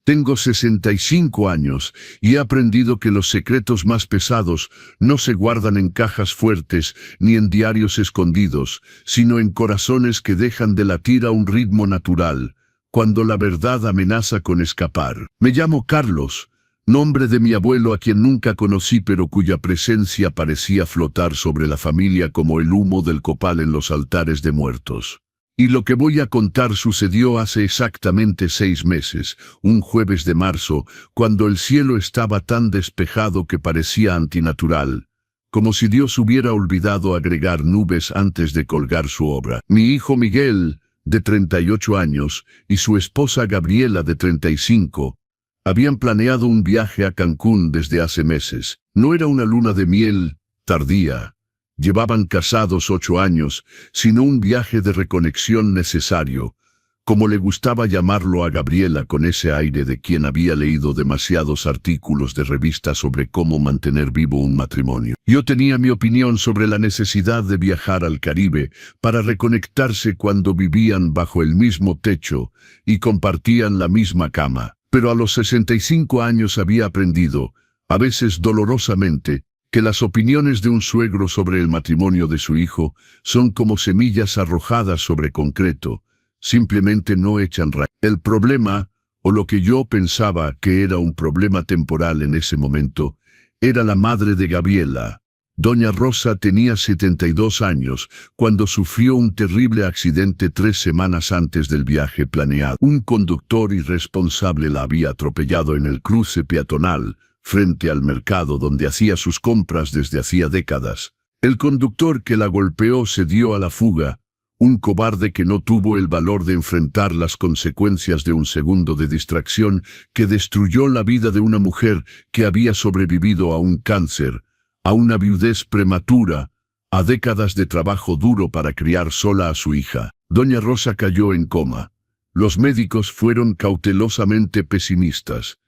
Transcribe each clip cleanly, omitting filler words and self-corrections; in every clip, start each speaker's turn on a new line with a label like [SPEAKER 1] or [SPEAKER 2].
[SPEAKER 1] Tengo 65 años y he aprendido que los secretos más pesados no se guardan en cajas fuertes ni en diarios escondidos, sino en corazones que dejan de latir a un ritmo natural, cuando la verdad amenaza con escapar. Me llamo Carlos, nombre de mi abuelo a quien nunca conocí pero cuya presencia parecía flotar sobre la familia como el humo del copal en los altares de muertos. Y lo que voy a contar sucedió hace exactamente 6 meses, un jueves de marzo, cuando el cielo estaba tan despejado que parecía antinatural, como si Dios hubiera olvidado agregar nubes antes de colgar su obra. Mi hijo Miguel, de 38 años, y su esposa Gabriela, de 35, habían planeado un viaje a Cancún desde hace meses. No era una luna de miel tardía. Llevaban casados 8 años, sino un viaje de reconexión necesario, como le gustaba llamarlo a Gabriela con ese aire de quien había leído demasiados artículos de revistas sobre cómo mantener vivo un matrimonio. Yo tenía mi opinión sobre la necesidad de viajar al Caribe para reconectarse cuando vivían bajo el mismo techo y compartían la misma cama. Pero a los 65 años había aprendido, a veces dolorosamente, que las opiniones de un suegro sobre el matrimonio de su hijo son como semillas arrojadas sobre concreto, simplemente no echan raíz. El problema, o lo que yo pensaba que era un problema temporal en ese momento, era la madre de Gabriela. Doña Rosa tenía 72 años cuando sufrió un terrible accidente 3 semanas antes del viaje planeado. Un conductor irresponsable la había atropellado en el cruce peatonal, frente al mercado donde hacía sus compras desde hacía décadas. El conductor que la golpeó se dio a la fuga, un cobarde que no tuvo el valor de enfrentar las consecuencias de un segundo de distracción que destruyó la vida de una mujer que había sobrevivido a un cáncer, a una viudez prematura, a décadas de trabajo duro para criar sola a su hija. Doña Rosa cayó en coma. Los médicos fueron cautelosamente pesimistas.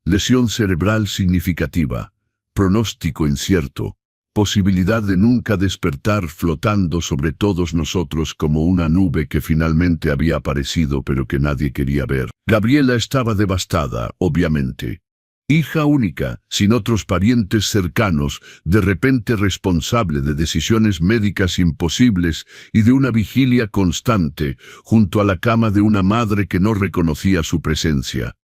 [SPEAKER 1] Lesión cerebral significativa, pronóstico incierto, posibilidad de nunca despertar flotando sobre todos nosotros como una nube que finalmente había aparecido pero que nadie quería ver. Gabriela estaba devastada, obviamente. Hija única, sin otros parientes cercanos, de repente responsable de decisiones médicas imposibles y de una vigilia constante, junto a la cama de una madre que no reconocía su presencia.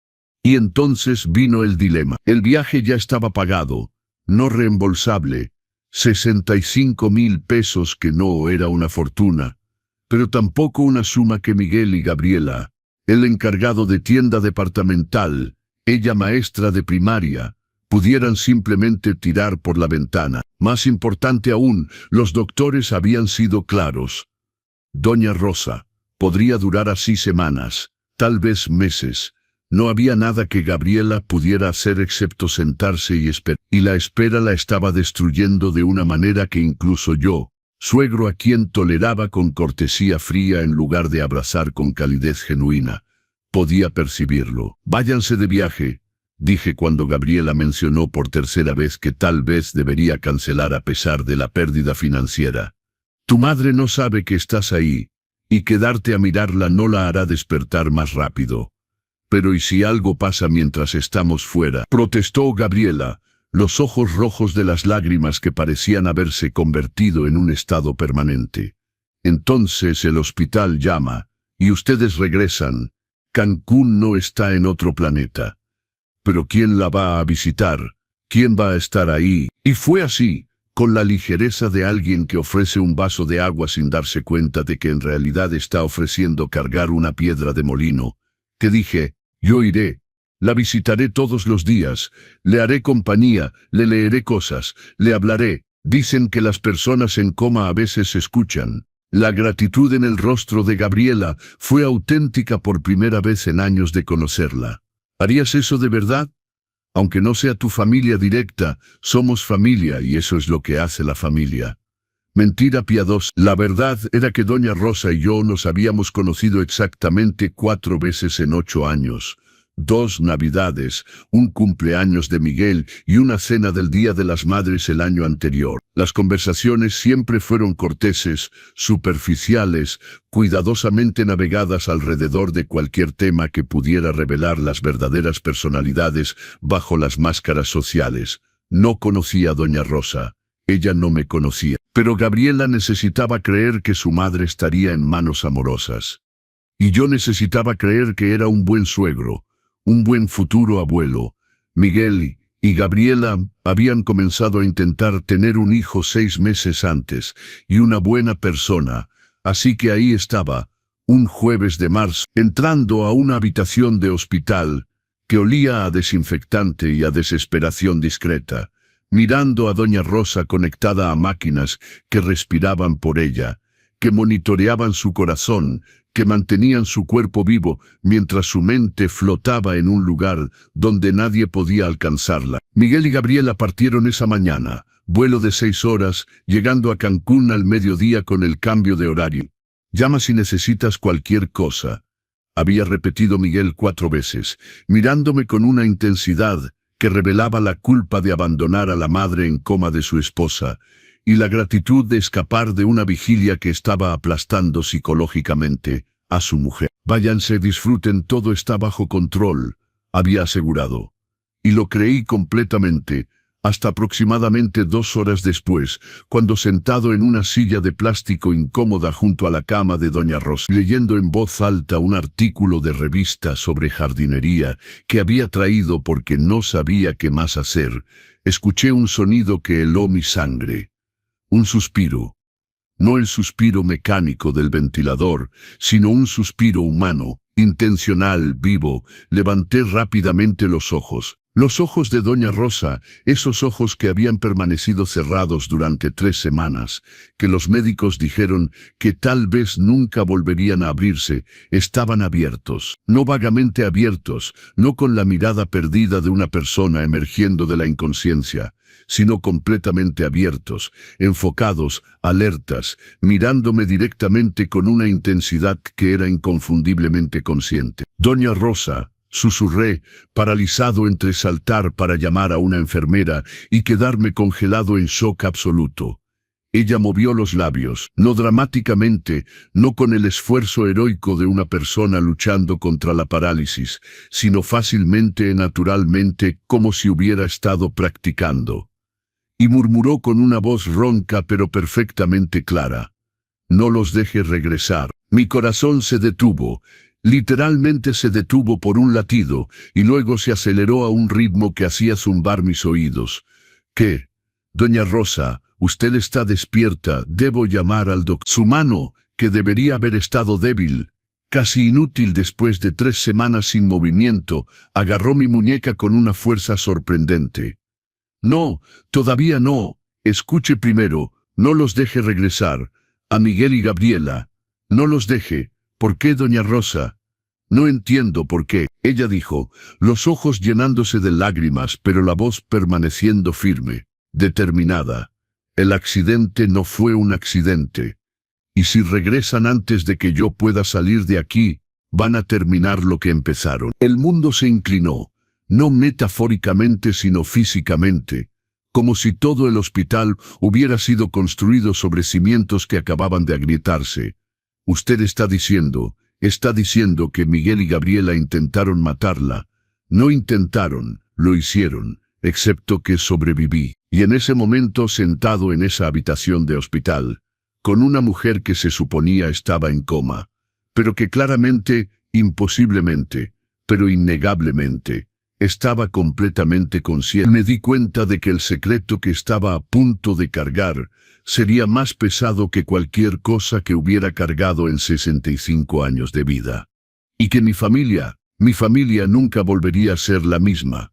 [SPEAKER 1] Y entonces vino el dilema. El viaje ya estaba pagado, no reembolsable, 65,000 pesos que no era una fortuna, pero tampoco una suma que Miguel y Gabriela, el encargado de tienda departamental, ella maestra de primaria, pudieran simplemente tirar por la ventana. Más importante aún, los doctores habían sido claros. Doña Rosa, podría durar así semanas, tal vez meses. No había nada que Gabriela pudiera hacer excepto sentarse y esperar. Y la espera la estaba destruyendo de una manera que incluso yo, suegro a quien toleraba con cortesía fría en lugar de abrazar con calidez genuina, podía percibirlo. Váyanse de viaje, dije cuando Gabriela mencionó por tercera vez que tal vez debería cancelar a pesar de la pérdida financiera. Tu madre no sabe que estás ahí, y quedarte a mirarla no la hará despertar más rápido. Pero ¿y si algo pasa mientras estamos fuera?, protestó Gabriela, los ojos rojos de las lágrimas que parecían haberse convertido en un estado permanente. Entonces el hospital llama, y ustedes regresan. Cancún no está en otro planeta. Pero ¿quién la va a visitar? ¿Quién va a estar ahí? Y fue así, con la ligereza de alguien que ofrece un vaso de agua sin darse cuenta de que en realidad está ofreciendo cargar una piedra de molino, que dije, yo iré, la visitaré todos los días, le haré compañía, le leeré cosas, le hablaré. Dicen que las personas en coma a veces escuchan. La gratitud en el rostro de Gabriela fue auténtica por primera vez en años de conocerla. ¿Harías eso de verdad? Aunque no sea tu familia directa, somos familia y eso es lo que hace la familia. Mentira piadosa. La verdad era que Doña Rosa y yo nos habíamos conocido exactamente 4 veces en 8 años, 2 Navidades, un cumpleaños de Miguel y una cena del Día de las Madres el año anterior. Las conversaciones siempre fueron corteses, superficiales, cuidadosamente navegadas alrededor de cualquier tema que pudiera revelar las verdaderas personalidades bajo las máscaras sociales. No conocía a doña Rosa. Ella no me conocía. Pero Gabriela necesitaba creer que su madre estaría en manos amorosas. Y yo necesitaba creer que era un buen suegro, un buen futuro abuelo. Miguel y Gabriela habían comenzado a intentar tener un hijo 6 meses antes, y una buena persona. Así que ahí estaba, un jueves de marzo, entrando a una habitación de hospital que olía a desinfectante y a desesperación discreta, mirando a doña Rosa conectada a máquinas que respiraban por ella, que monitoreaban su corazón, que mantenían su cuerpo vivo mientras su mente flotaba en un lugar donde nadie podía alcanzarla. Miguel y Gabriela partieron esa mañana, vuelo de 6 horas, llegando a Cancún al mediodía con el cambio de horario. Llama si necesitas cualquier cosa, había repetido Miguel 4 veces, mirándome con una intensidad que revelaba la culpa de abandonar a la madre en coma de su esposa, y la gratitud de escapar de una vigilia que estaba aplastando psicológicamente a su mujer. Váyanse, disfruten, todo está bajo control, había asegurado. Y lo creí completamente, hasta aproximadamente 2 horas después, cuando sentado en una silla de plástico incómoda junto a la cama de doña Rosa, leyendo en voz alta un artículo de revista sobre jardinería que había traído porque no sabía qué más hacer, escuché un sonido que heló mi sangre. Un suspiro. No el suspiro mecánico del ventilador, sino un suspiro humano, intencional, vivo. Levanté rápidamente los ojos de doña Rosa, esos ojos que habían permanecido cerrados durante 3 semanas, que los médicos dijeron que tal vez nunca volverían a abrirse, estaban abiertos, no vagamente abiertos, no con la mirada perdida de una persona emergiendo de la inconsciencia, sino completamente abiertos, enfocados, alertas, mirándome directamente con una intensidad que era inconfundiblemente consciente. Doña Rosa, susurré, paralizado entre saltar para llamar a una enfermera y quedarme congelado en shock absoluto. Ella movió los labios, no dramáticamente, no con el esfuerzo heroico de una persona luchando contra la parálisis, sino fácilmente y naturalmente, como si hubiera estado practicando. Y murmuró con una voz ronca pero perfectamente clara: «No los deje regresar». Mi corazón se detuvo, literalmente se detuvo por un latido, y luego se aceleró a un ritmo que hacía zumbar mis oídos. «¿Qué? Doña Rosa, usted está despierta, debo llamar al doctor». Su mano, que debería haber estado débil, casi inútil después de 3 semanas sin movimiento, agarró mi muñeca con una fuerza sorprendente. «No, todavía no. Escuche primero, no los deje regresar. A Miguel y Gabriela. No los deje. ¿Por qué, doña Rosa?» «No entiendo por qué», ella dijo, los ojos llenándose de lágrimas, pero la voz permaneciendo firme, determinada. «El accidente no fue un accidente. Y si regresan antes de que yo pueda salir de aquí, van a terminar lo que empezaron». El mundo se inclinó, no metafóricamente sino físicamente, como si todo el hospital hubiera sido construido sobre cimientos que acababan de agrietarse. «Usted está diciendo que Miguel y Gabriela intentaron matarla». «No intentaron, lo hicieron, excepto que sobreviví». Y en ese momento, sentado en esa habitación de hospital, con una mujer que se suponía estaba en coma, pero que claramente, imposiblemente, pero innegablemente, estaba completamente consciente, me di cuenta de que el secreto que estaba a punto de cargar sería más pesado que cualquier cosa que hubiera cargado en 65 años de vida. Y que mi familia nunca volvería a ser la misma.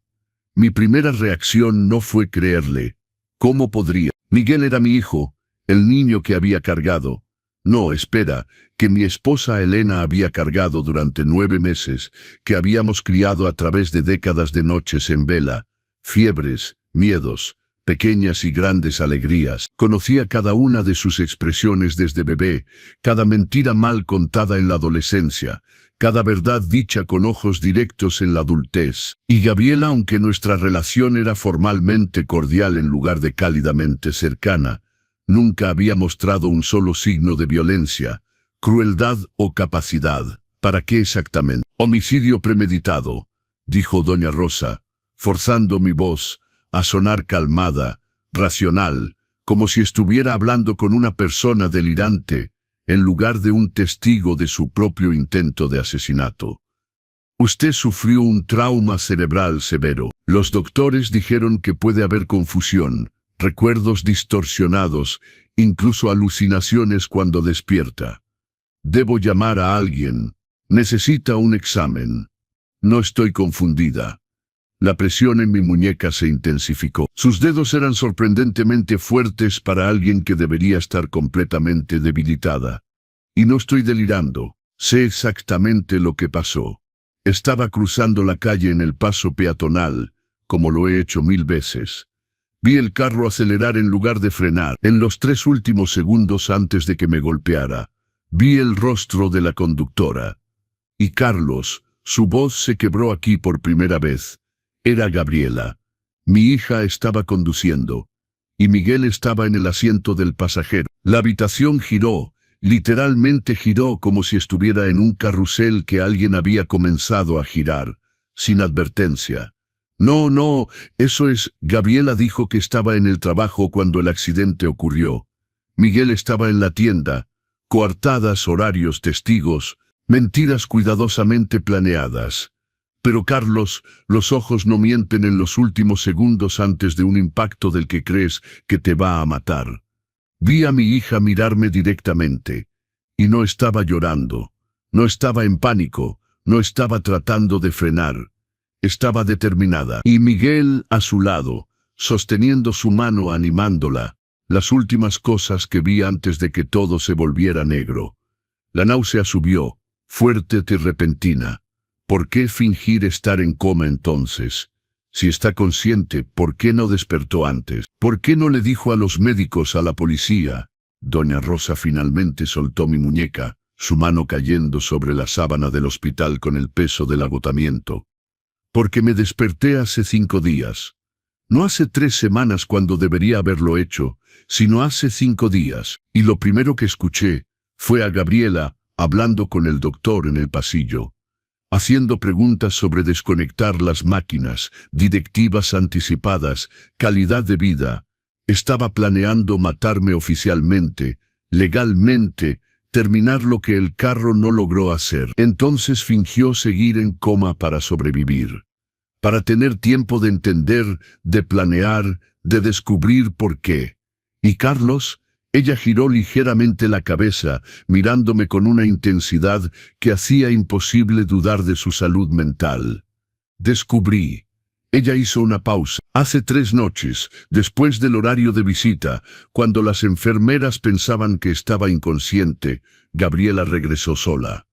[SPEAKER 1] Mi primera reacción no fue creerle. ¿Cómo podría? Miguel era mi hijo, el niño que había cargado. No, espera, que mi esposa Elena había cargado durante 9 meses, que habíamos criado a través de décadas de noches en vela, fiebres, miedos, pequeñas y grandes alegrías. Conocía cada una de sus expresiones desde bebé, cada mentira mal contada en la adolescencia, cada verdad dicha con ojos directos en la adultez. Y Gabriela, aunque nuestra relación era formalmente cordial en lugar de cálidamente cercana, nunca había mostrado un solo signo de violencia, crueldad o capacidad. ¿Para qué exactamente? Homicidio premeditado, dijo doña Rosa, forzando mi voz a sonar calmada, racional, como si estuviera hablando con una persona delirante, en lugar de un testigo de su propio intento de asesinato. Usted sufrió un trauma cerebral severo. Los doctores dijeron que puede haber confusión, recuerdos distorsionados, incluso alucinaciones cuando despierta. Debo llamar a alguien. Necesita un examen. No estoy confundida. La presión en mi muñeca se intensificó. Sus dedos eran sorprendentemente fuertes para alguien que debería estar completamente debilitada. Y no estoy delirando. Sé exactamente lo que pasó. Estaba cruzando la calle en el paso peatonal, como lo he hecho 1000 veces. Vi el carro acelerar en lugar de frenar. En los 3 últimos segundos antes de que me golpeara, vi el rostro de la conductora. Y Carlos, su voz se quebró aquí por primera vez. Era Gabriela. Mi hija estaba conduciendo, y Miguel estaba en el asiento del pasajero. La habitación giró, literalmente giró como si estuviera en un carrusel que alguien había comenzado a girar, sin advertencia. No, eso es, Gabriela dijo que estaba en el trabajo cuando el accidente ocurrió. Miguel estaba en la tienda, coartadas, horarios, testigos, mentiras cuidadosamente planeadas. Pero Carlos, los ojos no mienten en los últimos segundos antes de un impacto del que crees que te va a matar. Vi a mi hija mirarme directamente. Y no estaba llorando. No estaba en pánico. No estaba tratando de frenar. Estaba determinada. Y Miguel a su lado, sosteniendo su mano, animándola. Las últimas cosas que vi antes de que todo se volviera negro. La náusea subió, fuerte y repentina. ¿Por qué fingir estar en coma entonces? Si está consciente, ¿por qué no despertó antes? ¿Por qué no le dijo a los médicos, a la policía? Doña Rosa finalmente soltó mi muñeca, su mano cayendo sobre la sábana del hospital con el peso del agotamiento. Porque me desperté hace 5 días. No hace 3 semanas cuando debería haberlo hecho, sino hace 5 días. Y lo primero que escuché fue a Gabriela hablando con el doctor en el pasillo, haciendo preguntas sobre desconectar las máquinas, directivas anticipadas, calidad de vida. Estaba planeando matarme oficialmente, legalmente, terminar lo que el carro no logró hacer. Entonces fingió seguir en coma para sobrevivir, para tener tiempo de entender, de planear, de descubrir por qué. ¿Y Carlos? Ella giró ligeramente la cabeza, mirándome con una intensidad que hacía imposible dudar de su salud mental. Descubrí. Ella hizo una pausa. Hace 3 noches, después del horario de visita, cuando las enfermeras pensaban que estaba inconsciente, Gabriela regresó sola.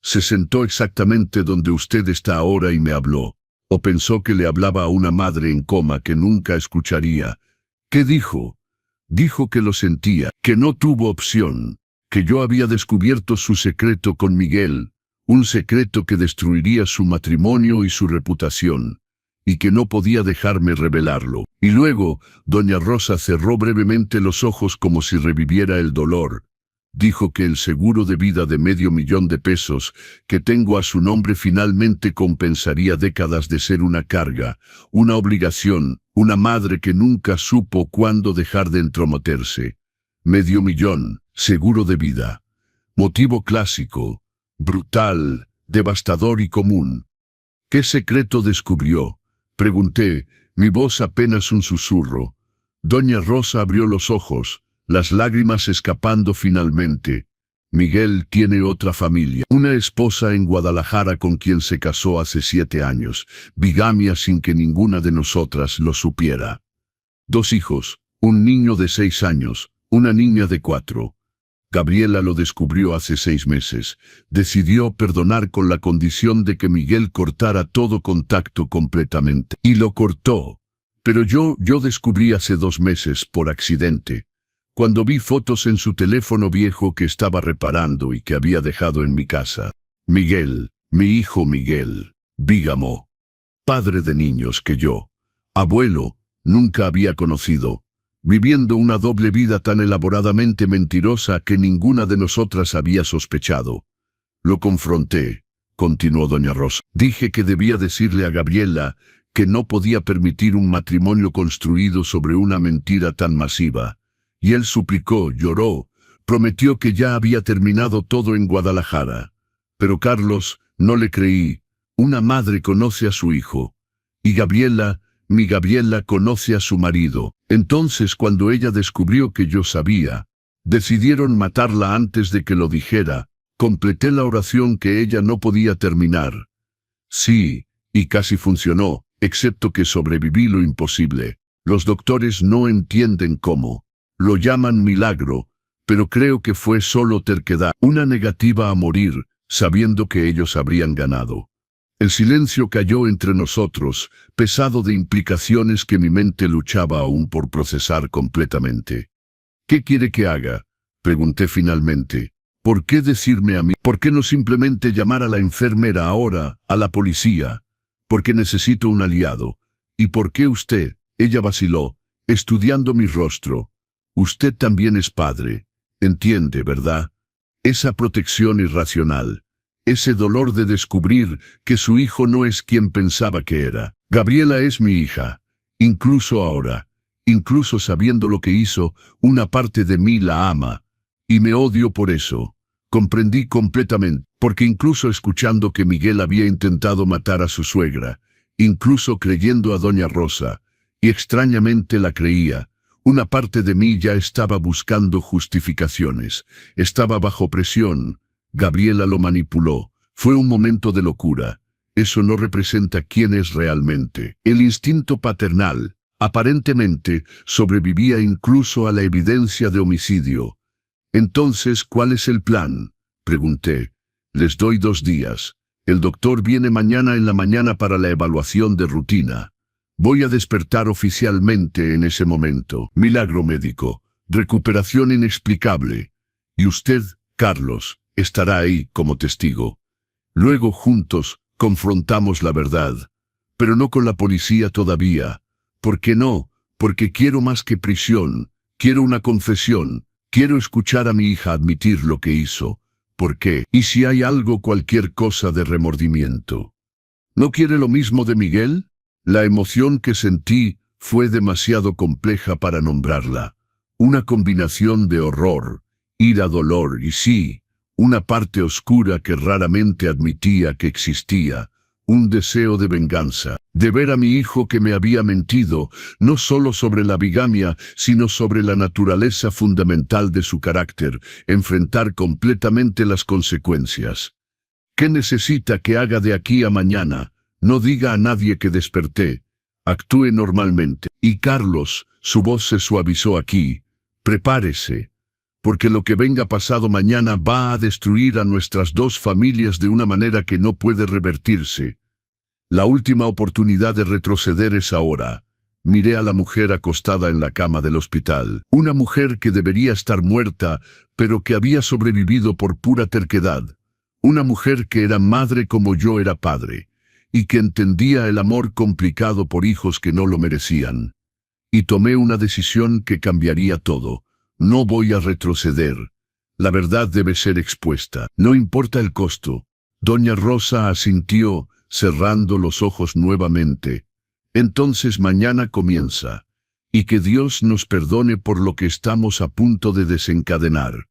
[SPEAKER 1] Se sentó exactamente donde usted está ahora y me habló. O pensó que le hablaba a una madre en coma que nunca escucharía. ¿Qué dijo? Dijo que lo sentía, que no tuvo opción, que yo había descubierto su secreto con Miguel, un secreto que destruiría su matrimonio y su reputación, y que no podía dejarme revelarlo. Y luego, doña Rosa cerró brevemente los ojos como si reviviera el dolor. Dijo que el seguro de vida de $500,000 que tengo a su nombre finalmente compensaría décadas de ser una carga, una obligación, una madre que nunca supo cuándo dejar de entrometerse. $500,000, seguro de vida. Motivo clásico, brutal, devastador y común. ¿Qué secreto descubrió? Pregunté, mi voz apenas un susurro. Doña Rosa abrió los ojos, las lágrimas escapando finalmente. Miguel tiene otra familia, una esposa en Guadalajara con quien se casó hace 7 años, bigamia sin que ninguna de nosotras lo supiera. 2 hijos, un niño de 6 años, una niña de 4. Gabriela lo descubrió hace 6 meses. Decidió perdonar con la condición de que Miguel cortara todo contacto completamente. Y lo cortó. Pero yo descubrí hace 2 meses por accidente, cuando vi fotos en su teléfono viejo que estaba reparando y que había dejado en mi casa. Miguel, Mi hijo Miguel, bígamo, padre de niños que yo, abuelo, nunca había conocido, viviendo una doble vida tan elaboradamente mentirosa que ninguna de nosotras había sospechado. Lo confronté, continuó doña Rosa. Dije que debía decirle a Gabriela que no podía permitir un matrimonio construido sobre una mentira tan masiva. Y él suplicó, lloró, prometió que ya había terminado todo en Guadalajara. Pero Carlos, no le creí. Una madre conoce a su hijo. Y Gabriela, mi Gabriela conoce a su marido. Entonces, cuando ella descubrió que yo sabía, decidieron matarla antes de que lo dijera. Completé la oración que ella no podía terminar. Sí, y casi funcionó, excepto que sobreviví lo imposible. Los doctores no entienden cómo. Lo llaman milagro, pero creo que fue solo terquedad, una negativa a morir, sabiendo que ellos habrían ganado. El silencio cayó entre nosotros, pesado de implicaciones que mi mente luchaba aún por procesar completamente. ¿Qué quiere que haga?, pregunté finalmente. ¿Por qué decirme a mí? ¿Por qué no simplemente llamar a la enfermera ahora, a la policía? Porque necesito un aliado. ¿Y por qué usted? Ella vaciló, estudiando mi rostro. Usted también es padre. Entiende, ¿verdad? Esa protección irracional. Ese dolor de descubrir que su hijo no es quien pensaba que era. Gabriela es mi hija. Incluso ahora. Incluso sabiendo lo que hizo, una parte de mí la ama. Y me odio por eso. Comprendí completamente, porque incluso escuchando que Miguel había intentado matar a su suegra, incluso creyendo a doña Rosa, y extrañamente la creía, una parte de mí ya estaba buscando justificaciones, estaba bajo presión. Gabriela lo manipuló, fue un momento de locura. Eso no representa quién es realmente. El instinto paternal, aparentemente, sobrevivía incluso a la evidencia de homicidio. Entonces, ¿cuál es el plan?, pregunté. Les doy 2 días. El doctor viene mañana en la mañana para la evaluación de rutina. Voy a despertar oficialmente en ese momento. Milagro médico. Recuperación inexplicable. Y usted, Carlos, estará ahí como testigo. Luego juntos confrontamos la verdad. Pero no con la policía todavía. ¿Por qué no? Porque quiero más que prisión. Quiero una confesión. Quiero escuchar a mi hija admitir lo que hizo. ¿Por qué? ¿Y si hay algo, cualquier cosa de remordimiento? ¿No quiere lo mismo de Miguel? La emoción que sentí fue demasiado compleja para nombrarla. Una combinación de horror, ira, dolor y sí, una parte oscura que raramente admitía que existía. Un deseo de venganza, de ver a mi hijo que me había mentido, no solo sobre la bigamia, sino sobre la naturaleza fundamental de su carácter, enfrentar completamente las consecuencias. ¿Qué necesita que haga de aquí a mañana? No diga a nadie que desperté. Actúe normalmente. Y Carlos, su voz se suavizó aquí. Prepárese. Porque lo que venga pasado mañana va a destruir a nuestras 2 familias de una manera que no puede revertirse. La última oportunidad de retroceder es ahora. Miré a la mujer acostada en la cama del hospital. Una mujer que debería estar muerta, pero que había sobrevivido por pura terquedad. Una mujer que era madre como yo era padre, y que entendía el amor complicado por hijos que no lo merecían. Y tomé una decisión que cambiaría todo. No voy a retroceder. La verdad debe ser expuesta. No importa el costo. Doña Rosa asintió, cerrando los ojos nuevamente. Entonces mañana comienza. Y que Dios nos perdone por lo que estamos a punto de desencadenar.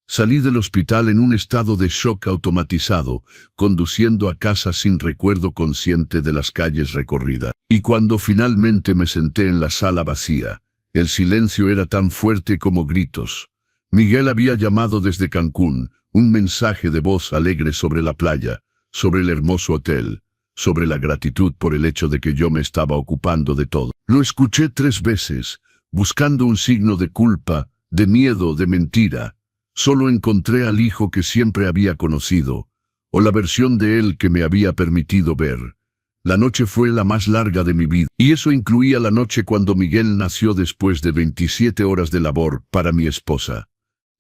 [SPEAKER 1] Salí del hospital en un estado de shock automatizado, conduciendo a casa sin recuerdo consciente de las calles recorridas. Y cuando finalmente me senté en la sala vacía, el silencio era tan fuerte como gritos. Miguel había llamado desde Cancún, un mensaje de voz alegre sobre la playa, sobre el hermoso hotel, sobre la gratitud por el hecho de que yo me estaba ocupando de todo. Lo escuché 3 veces, buscando un signo de culpa, de miedo, de mentira. Solo encontré al hijo que siempre había conocido, o la versión de él que me había permitido ver. La noche fue la más larga de mi vida, y eso incluía la noche cuando Miguel nació después de 27 horas de labor para mi esposa.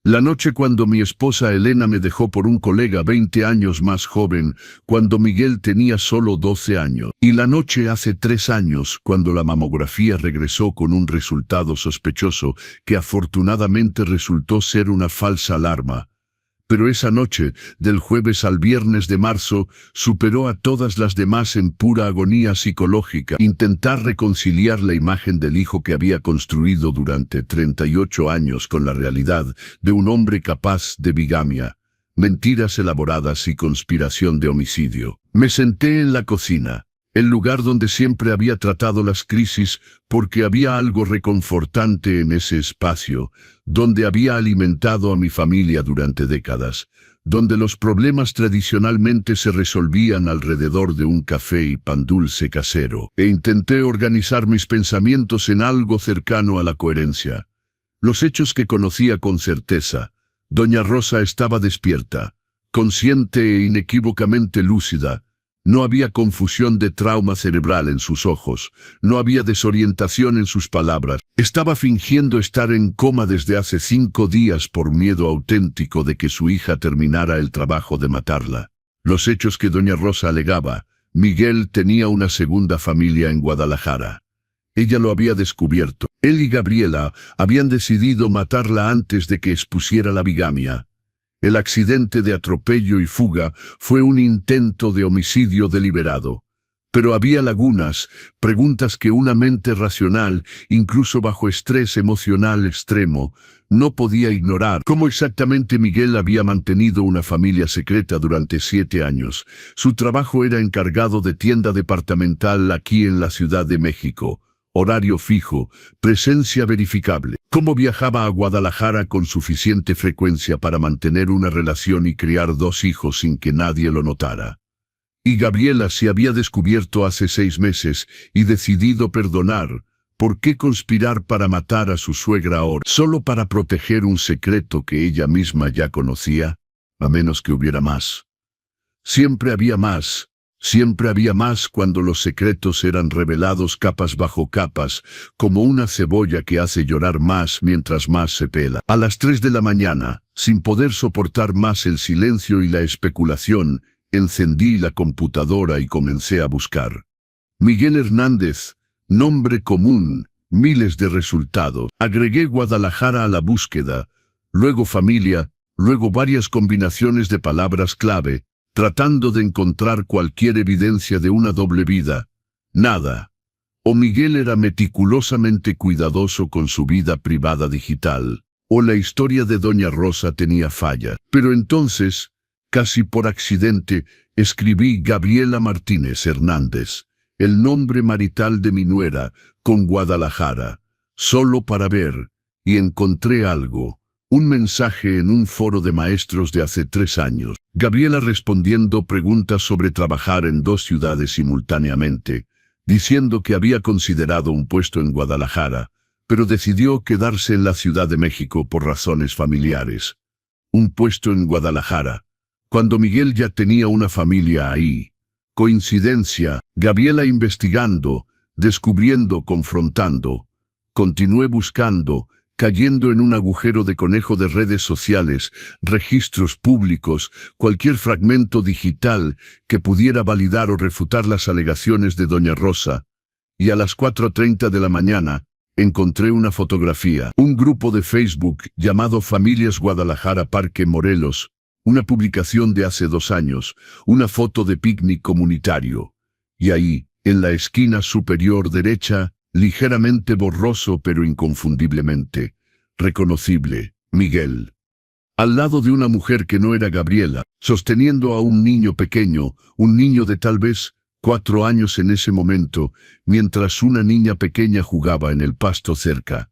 [SPEAKER 1] La noche cuando mi esposa Elena me dejó por un colega 20 años más joven, cuando Miguel tenía solo 12 años. Y la noche hace 3 años, cuando la mamografía regresó con un resultado sospechoso, que afortunadamente resultó ser una falsa alarma. Pero esa noche, del jueves al viernes de marzo, superó a todas las demás en pura agonía psicológica. Intentar reconciliar la imagen del hijo que había construido durante 38 años con la realidad de un hombre capaz de bigamia, mentiras elaboradas y conspiración de homicidio. Me senté en la cocina, el lugar donde siempre había tratado las crisis, porque había algo reconfortante en ese espacio, donde había alimentado a mi familia durante décadas, donde los problemas tradicionalmente se resolvían alrededor de un café y pan dulce casero, e intenté organizar mis pensamientos en algo cercano a la coherencia. Los hechos que conocía con certeza. Doña Rosa estaba despierta, consciente e inequívocamente lúcida. No había confusión de trauma cerebral en sus ojos, no había desorientación en sus palabras. Estaba fingiendo estar en coma desde hace 5 días por miedo auténtico de que su hija terminara el trabajo de matarla. Los hechos que doña Rosa alegaba: Miguel tenía una segunda familia en Guadalajara. Ella lo había descubierto. Él y Gabriela habían decidido matarla antes de que expusiera la bigamia. El accidente de atropello y fuga fue un intento de homicidio deliberado. Pero había lagunas, preguntas que una mente racional, incluso bajo estrés emocional extremo, no podía ignorar. ¿Cómo exactamente Miguel había mantenido una familia secreta durante 7 años? Su trabajo era encargado de tienda departamental aquí en la Ciudad de México. Horario fijo, presencia verificable. ¿Cómo viajaba a Guadalajara con suficiente frecuencia para mantener una relación y criar 2 hijos sin que nadie lo notara? Y Gabriela se había descubierto hace 6 meses y decidido perdonar. ¿Por qué conspirar para matar a su suegra ahora? ¿Solo para proteger un secreto que ella misma ya conocía? A menos que hubiera más. Siempre había más. Siempre había más cuando los secretos eran revelados capas bajo capas, como una cebolla que hace llorar más mientras más se pela. A las 3 de la mañana, sin poder soportar más el silencio y la especulación, encendí la computadora y comencé a buscar. Miguel Hernández, nombre común, miles de resultados. Agregué Guadalajara a la búsqueda, luego familia, luego varias combinaciones de palabras clave, tratando de encontrar cualquier evidencia de una doble vida. Nada. O Miguel era meticulosamente cuidadoso con su vida privada digital, o la historia de doña Rosa tenía fallas. Pero entonces, casi por accidente, escribí Gabriela Martínez Hernández, el nombre marital de mi nuera, con Guadalajara, solo para ver, y encontré algo. Un mensaje en un foro de maestros de hace 3 años. Gabriela respondiendo preguntas sobre trabajar en 2 ciudades simultáneamente, diciendo que había considerado un puesto en Guadalajara, pero decidió quedarse en la Ciudad de México por razones familiares. Un puesto en Guadalajara, cuando Miguel ya tenía una familia ahí. Coincidencia. Gabriela investigando, descubriendo, confrontando. Continué buscando, cayendo en un agujero de conejo de redes sociales, registros públicos, cualquier fragmento digital que pudiera validar o refutar las alegaciones de doña Rosa. Y a las 4:30 de la mañana, encontré una fotografía. Un grupo de Facebook llamado Familias Guadalajara Parque Morelos, una publicación de hace 2 años, una foto de picnic comunitario. Y ahí, en la esquina superior derecha, ligeramente borroso pero inconfundiblemente reconocible, Miguel. Al lado de una mujer que no era Gabriela, sosteniendo a un niño pequeño, un niño de tal vez 4 años en ese momento, mientras una niña pequeña jugaba en el pasto cerca.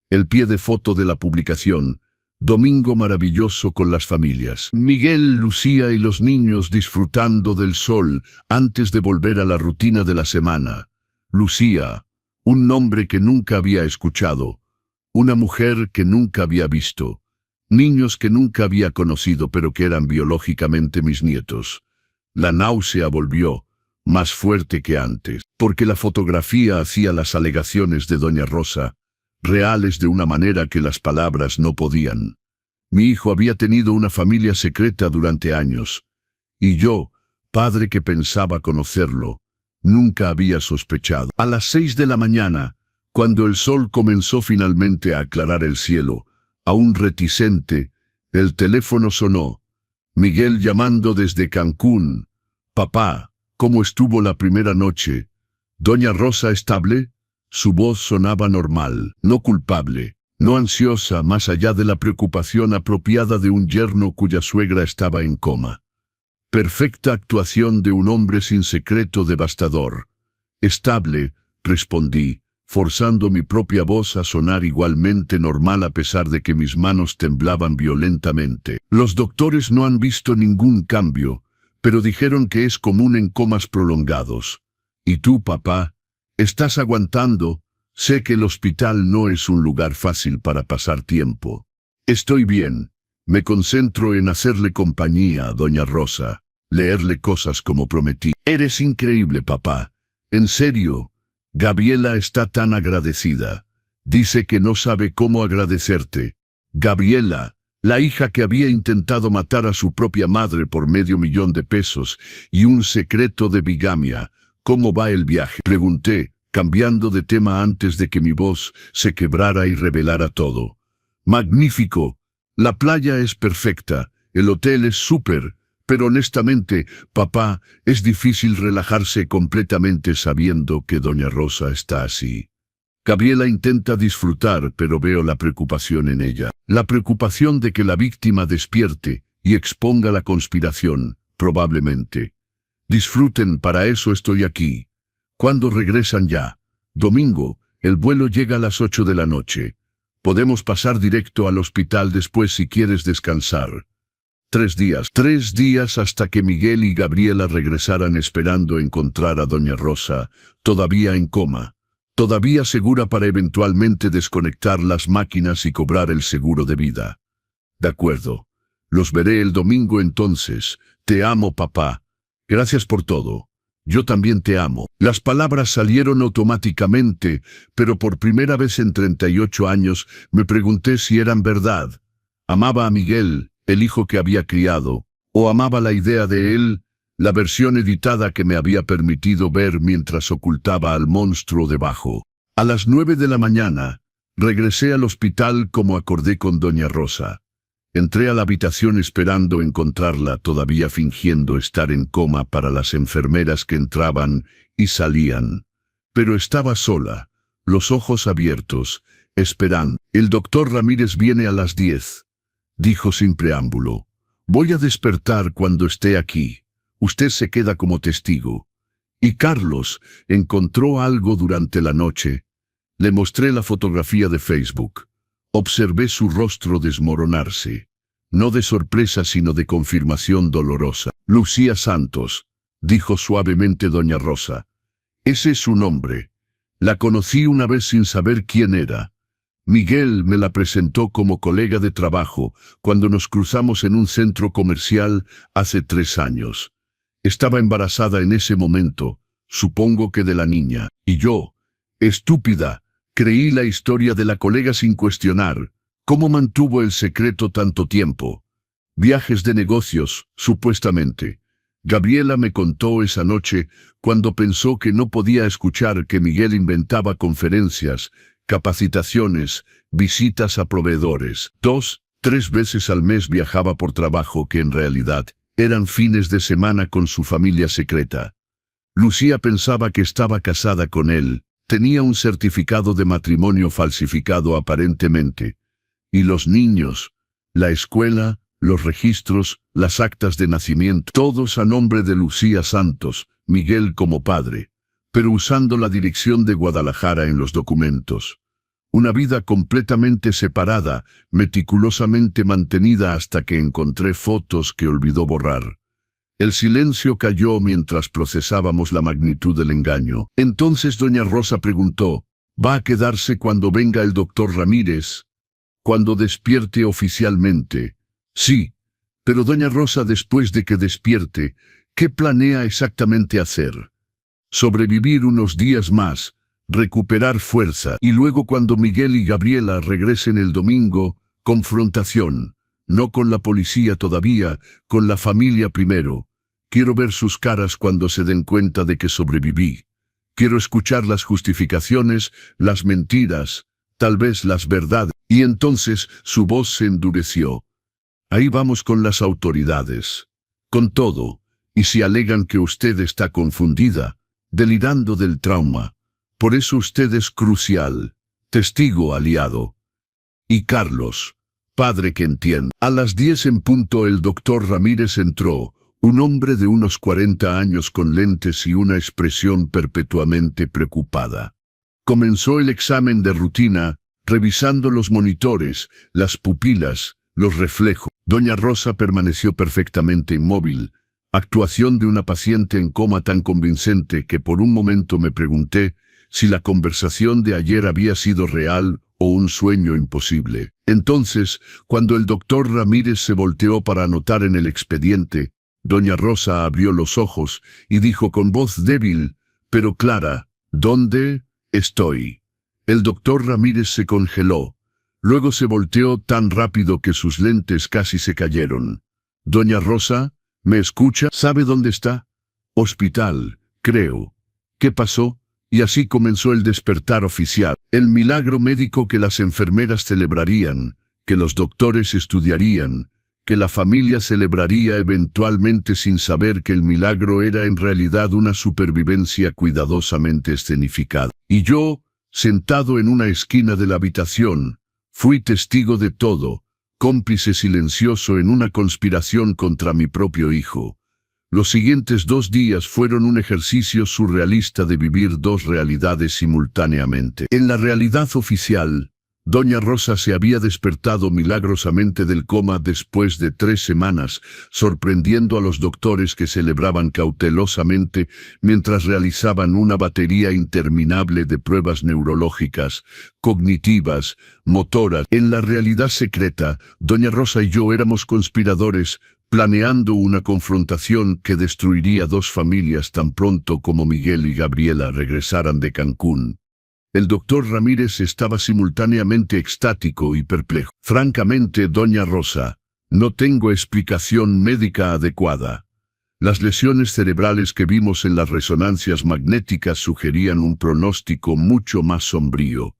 [SPEAKER 1] El pie de foto de la publicación: Domingo maravilloso con las familias. Miguel, Lucía y los niños disfrutando del sol antes de volver a la rutina de la semana. Lucía, un nombre que nunca había escuchado, una mujer que nunca había visto, niños que nunca había conocido pero que eran biológicamente mis nietos. La náusea volvió, más fuerte que antes, porque la fotografía hacía las alegaciones de doña Rosa reales de una manera que las palabras no podían. Mi hijo había tenido una familia secreta durante años. Y yo, padre que pensaba conocerlo, nunca había sospechado. A las 6 de la mañana, cuando el sol comenzó finalmente a aclarar el cielo, aún reticente, el teléfono sonó. Miguel llamando desde Cancún. Papá, ¿cómo estuvo la primera noche? ¿Doña Rosa estable? Su voz sonaba normal, no culpable, no ansiosa, más allá de la preocupación apropiada de un yerno cuya suegra estaba en coma. Perfecta actuación de un hombre sin secreto devastador. Estable, respondí, forzando mi propia voz a sonar igualmente normal a pesar de que mis manos temblaban violentamente. Los doctores no han visto ningún cambio, pero dijeron que es común en comas prolongados. ¿Y tú, papá? ¿Estás aguantando? Sé que el hospital no es un lugar fácil para pasar tiempo. Estoy bien. Me concentro en hacerle compañía a doña Rosa, leerle cosas como prometí. Eres increíble, papá. En serio. Gabriela está tan agradecida. Dice que no sabe cómo agradecerte. Gabriela, la hija que había intentado matar a su propia madre por $500,000 y un secreto de bigamia. ¿Cómo va el viaje? Pregunté, cambiando de tema antes de que mi voz se quebrara y revelara todo. Magnífico. La playa es perfecta, el hotel es súper, pero honestamente, papá, es difícil relajarse completamente sabiendo que doña Rosa está así. Gabriela intenta disfrutar, pero veo la preocupación en ella. La preocupación de que la víctima despierte y exponga la conspiración, probablemente. Disfruten, para eso estoy aquí. ¿Cuándo regresan ya? Domingo, el vuelo llega a las 8 de la noche. Podemos pasar directo al hospital después si quieres descansar. 3 días. 3 días hasta que Miguel y Gabriela regresaran esperando encontrar a doña Rosa, todavía en coma. Todavía segura para eventualmente desconectar las máquinas y cobrar el seguro de vida. De acuerdo. Los veré el domingo entonces. Te amo, papá. Gracias por todo. Yo también te amo. Las palabras salieron automáticamente, pero por primera vez en 38 años me pregunté si eran verdad. Amaba a Miguel, el hijo que había criado, o amaba la idea de él, la versión editada que me había permitido ver mientras ocultaba al monstruo debajo. A las 9 de la mañana, regresé al hospital como acordé con doña Rosa. Entré a la habitación esperando encontrarla todavía fingiendo estar en coma para las enfermeras que entraban y salían. Pero estaba sola, los ojos abiertos, esperando. El doctor Ramírez viene a las 10, dijo sin preámbulo. Voy a despertar cuando esté aquí. Usted se queda como testigo. Y Carlos encontró algo durante la noche. Le mostré la fotografía de Facebook. Observé su rostro desmoronarse. No de sorpresa sino de confirmación dolorosa. Lucía Santos, dijo suavemente doña Rosa. Ese es su nombre. La conocí una vez sin saber quién era. Miguel me la presentó como colega de trabajo cuando nos cruzamos en un centro comercial hace 3 años. Estaba embarazada en ese momento, supongo que de la niña. Y yo, estúpida, creí la historia de la colega sin cuestionar. ¿Cómo mantuvo el secreto tanto tiempo? Viajes de negocios, supuestamente. Gabriela me contó esa noche, cuando pensó que no podía escuchar que Miguel inventaba conferencias, capacitaciones, visitas a proveedores. 2, 3 veces al mes viajaba por trabajo que en realidad eran fines de semana con su familia secreta. Lucía pensaba que estaba casada con él, tenía un certificado de matrimonio falsificado aparentemente. Y los niños, la escuela, los registros, las actas de nacimiento, todos a nombre de Lucía Santos, Miguel como padre, pero usando la dirección de Guadalajara en los documentos. Una vida completamente separada, meticulosamente mantenida hasta que encontré fotos que olvidó borrar. El silencio cayó mientras procesábamos la magnitud del engaño. Entonces doña Rosa preguntó, ¿va a quedarse cuando venga el doctor Ramírez? Cuando despierte oficialmente. Sí, pero doña Rosa, después de que despierte, ¿qué planea exactamente hacer? Sobrevivir unos días más, recuperar fuerza, y luego cuando Miguel y Gabriela regresen el domingo, confrontación. No con la policía todavía, con la familia primero. Quiero ver sus caras cuando se den cuenta de que sobreviví. Quiero escuchar las justificaciones, las mentiras, tal vez las verdades. Y entonces su voz se endureció. Ahí vamos con las autoridades. Con todo. Y si alegan que usted está confundida, delirando del trauma. Por eso usted es crucial. Testigo aliado. Y Carlos, padre que entiende. A las 10 en punto el doctor Ramírez entró, un hombre de unos 40 años con lentes y una expresión perpetuamente preocupada. Comenzó el examen de rutina, revisando los monitores, las pupilas, los reflejos. Doña Rosa permaneció perfectamente inmóvil, actuación de una paciente en coma tan convincente que por un momento me pregunté si la conversación de ayer había sido real o un sueño imposible. Entonces, cuando el doctor Ramírez se volteó para anotar en el expediente, doña Rosa abrió los ojos y dijo con voz débil, pero clara, ¿dónde estoy? El doctor Ramírez se congeló. Luego se volteó tan rápido que sus lentes casi se cayeron. Doña Rosa, ¿me escucha? ¿Sabe dónde está? Hospital, creo. ¿Qué pasó? Y así comenzó el despertar oficial. El milagro médico que las enfermeras celebrarían, que los doctores estudiarían, que la familia celebraría eventualmente sin saber que el milagro era en realidad una supervivencia cuidadosamente escenificada. Y yo, sentado en una esquina de la habitación, fui testigo de todo, cómplice silencioso en una conspiración contra mi propio hijo. Los siguientes 2 días fueron un ejercicio surrealista de vivir 2 realidades simultáneamente. En la realidad oficial, doña Rosa se había despertado milagrosamente del coma después de 3 semanas, sorprendiendo a los doctores que celebraban cautelosamente mientras realizaban una batería interminable de pruebas neurológicas, cognitivas, motoras. En la realidad secreta, doña Rosa y yo éramos conspiradores, planeando una confrontación que destruiría 2 familias tan pronto como Miguel y Gabriela regresaran de Cancún. El doctor Ramírez estaba simultáneamente extático y perplejo. Francamente, doña Rosa, no tengo explicación médica adecuada. Las lesiones cerebrales que vimos en las resonancias magnéticas sugerían un pronóstico mucho más sombrío.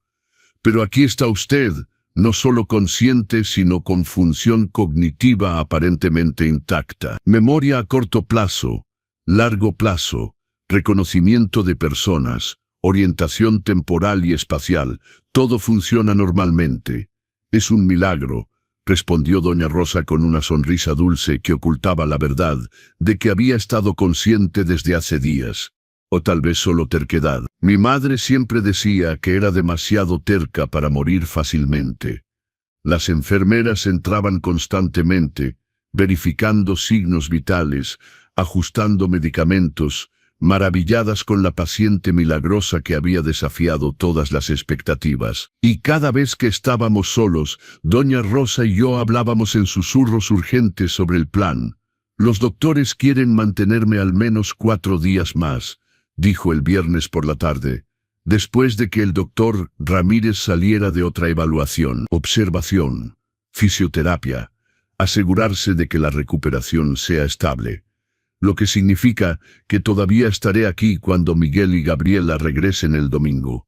[SPEAKER 1] Pero aquí está usted, no solo consciente, sino con función cognitiva aparentemente intacta. Memoria a corto plazo, largo plazo, reconocimiento de personas, orientación temporal y espacial, todo funciona normalmente. Es un milagro, respondió doña Rosa con una sonrisa dulce que ocultaba la verdad de que había estado consciente desde hace días. O tal vez solo terquedad. Mi madre siempre decía que era demasiado terca para morir fácilmente. Las enfermeras entraban constantemente, verificando signos vitales, ajustando medicamentos, maravilladas con la paciente milagrosa que había desafiado todas las expectativas. Y cada vez que estábamos solos, doña Rosa y yo hablábamos en susurros urgentes sobre el plan. Los doctores quieren mantenerme al menos 4 días más, dijo el viernes por la tarde, después de que el doctor Ramírez saliera de otra evaluación, observación, fisioterapia, asegurarse de que la recuperación sea estable. Lo que significa que todavía estaré aquí cuando Miguel y Gabriela regresen el domingo.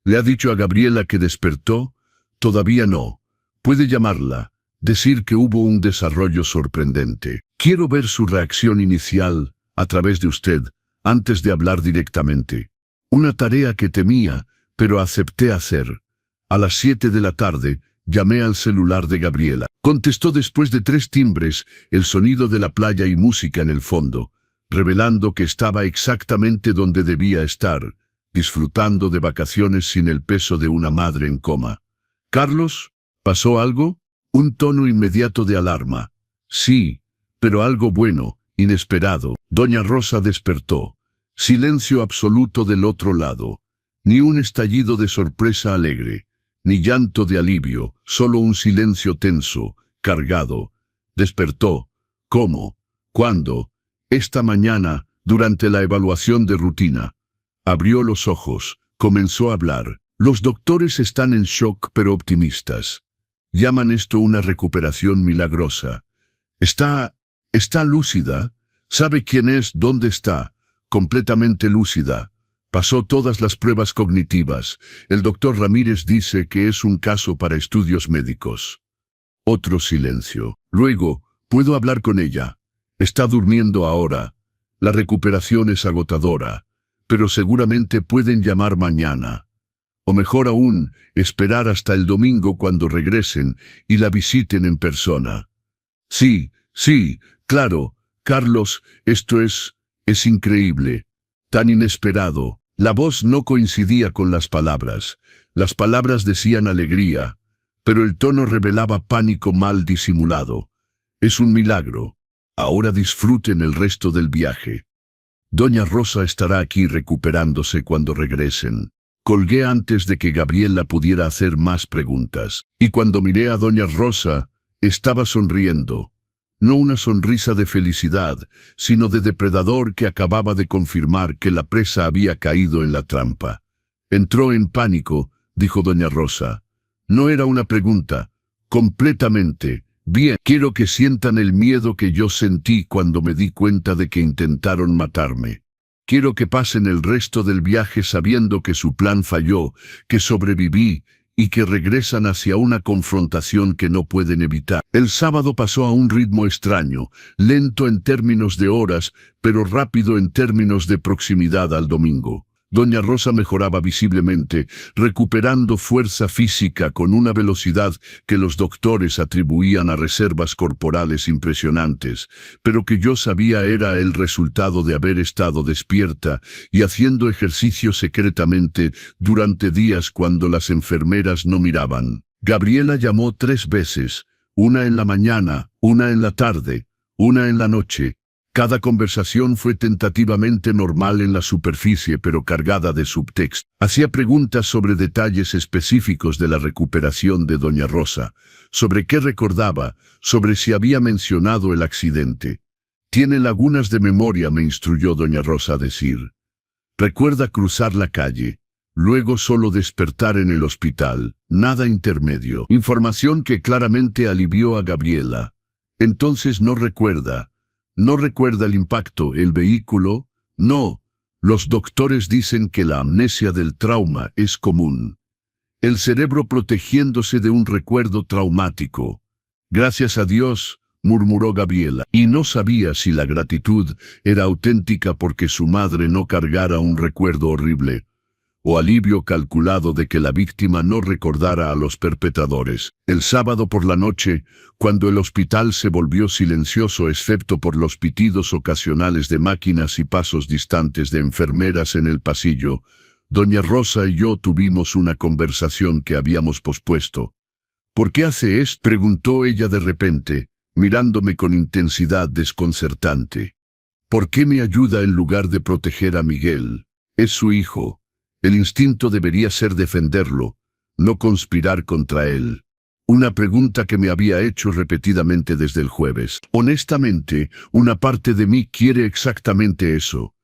[SPEAKER 1] ¿Le ha dicho a Gabriela que despertó? Todavía no. Puede llamarla, decir que hubo un desarrollo sorprendente. Quiero ver su reacción inicial, a través de usted, antes de hablar directamente. Una tarea que temía, pero acepté hacer. A las 7 de la tarde, llamé al celular de Gabriela. Contestó después de 3 timbres, el sonido de la playa y música en el fondo, revelando que estaba exactamente donde debía estar, disfrutando de vacaciones sin el peso de una madre en coma. «¿Carlos? ¿Pasó algo?» Un tono inmediato de alarma. «Sí, pero algo bueno, inesperado». Doña Rosa despertó. Silencio absoluto del otro lado. Ni un estallido de sorpresa alegre, ni llanto de alivio, solo un silencio tenso, cargado. Despertó. ¿Cómo? ¿Cuándo? Esta mañana, durante la evaluación de rutina. Abrió los ojos, comenzó a hablar. Los doctores están en shock pero optimistas. Llaman esto una recuperación milagrosa. Está lúcida, sabe quién es, dónde está, completamente lúcida. Pasó todas las pruebas cognitivas. El doctor Ramírez dice que es un caso para estudios médicos. Otro silencio. Luego, puedo hablar con ella. Está durmiendo ahora. La recuperación es agotadora, pero seguramente pueden llamar mañana. O mejor aún, esperar hasta el domingo cuando regresen y la visiten en persona. Sí, claro, Carlos, esto es increíble. Tan inesperado. La voz no coincidía con las palabras. Las palabras decían alegría, pero el tono revelaba pánico mal disimulado. Es un milagro. Ahora disfruten el resto del viaje. Doña Rosa estará aquí recuperándose cuando regresen. Colgué antes de que Gabriela pudiera hacer más preguntas. Y cuando miré a Doña Rosa, estaba sonriendo. No una sonrisa de felicidad, sino de depredador que acababa de confirmar que la presa había caído en la trampa. Entró en pánico, dijo Doña Rosa. No era una pregunta. Completamente. Bien, quiero que sientan el miedo que yo sentí cuando me di cuenta de que intentaron matarme. Quiero que pasen el resto del viaje sabiendo que su plan falló, que sobreviví, y que regresan hacia una confrontación que no pueden evitar. El sábado pasó a un ritmo extraño, lento en términos de horas, pero rápido en términos de proximidad al domingo. Doña Rosa mejoraba visiblemente, recuperando fuerza física con una velocidad que los doctores atribuían a reservas corporales impresionantes, pero que yo sabía era el resultado de haber estado despierta y haciendo ejercicio secretamente durante días cuando las enfermeras no miraban. Gabriela llamó 3 veces, una en la mañana, una en la tarde, una en la noche. Cada conversación fue tentativamente normal en la superficie, pero cargada de subtexto. Hacía preguntas sobre detalles específicos de la recuperación de Doña Rosa, sobre qué recordaba, sobre si había mencionado el accidente. Tiene lagunas de memoria, me instruyó Doña Rosa a decir. Recuerda cruzar la calle, luego solo despertar en el hospital, nada intermedio. Información que claramente alivió a Gabriela. Entonces no recuerda. No recuerda el impacto, el vehículo, no. Los doctores dicen que la amnesia del trauma es común. El cerebro protegiéndose de un recuerdo traumático. Gracias a Dios, murmuró Gabriela, y no sabía si la gratitud era auténtica porque su madre no cargara un recuerdo horrible, o alivio calculado de que la víctima no recordara a los perpetradores. El sábado por la noche, cuando el hospital se volvió silencioso excepto por los pitidos ocasionales de máquinas y pasos distantes de enfermeras en el pasillo, Doña Rosa y yo tuvimos una conversación que habíamos pospuesto. ¿Por qué hace esto?, preguntó ella de repente, mirándome con intensidad desconcertante. ¿Por qué me ayuda en lugar de proteger a Miguel? Es su hijo. El instinto debería ser defenderlo, no conspirar contra él. Una pregunta que me había hecho repetidamente desde el jueves. Honestamente, una parte de mí quiere exactamente eso.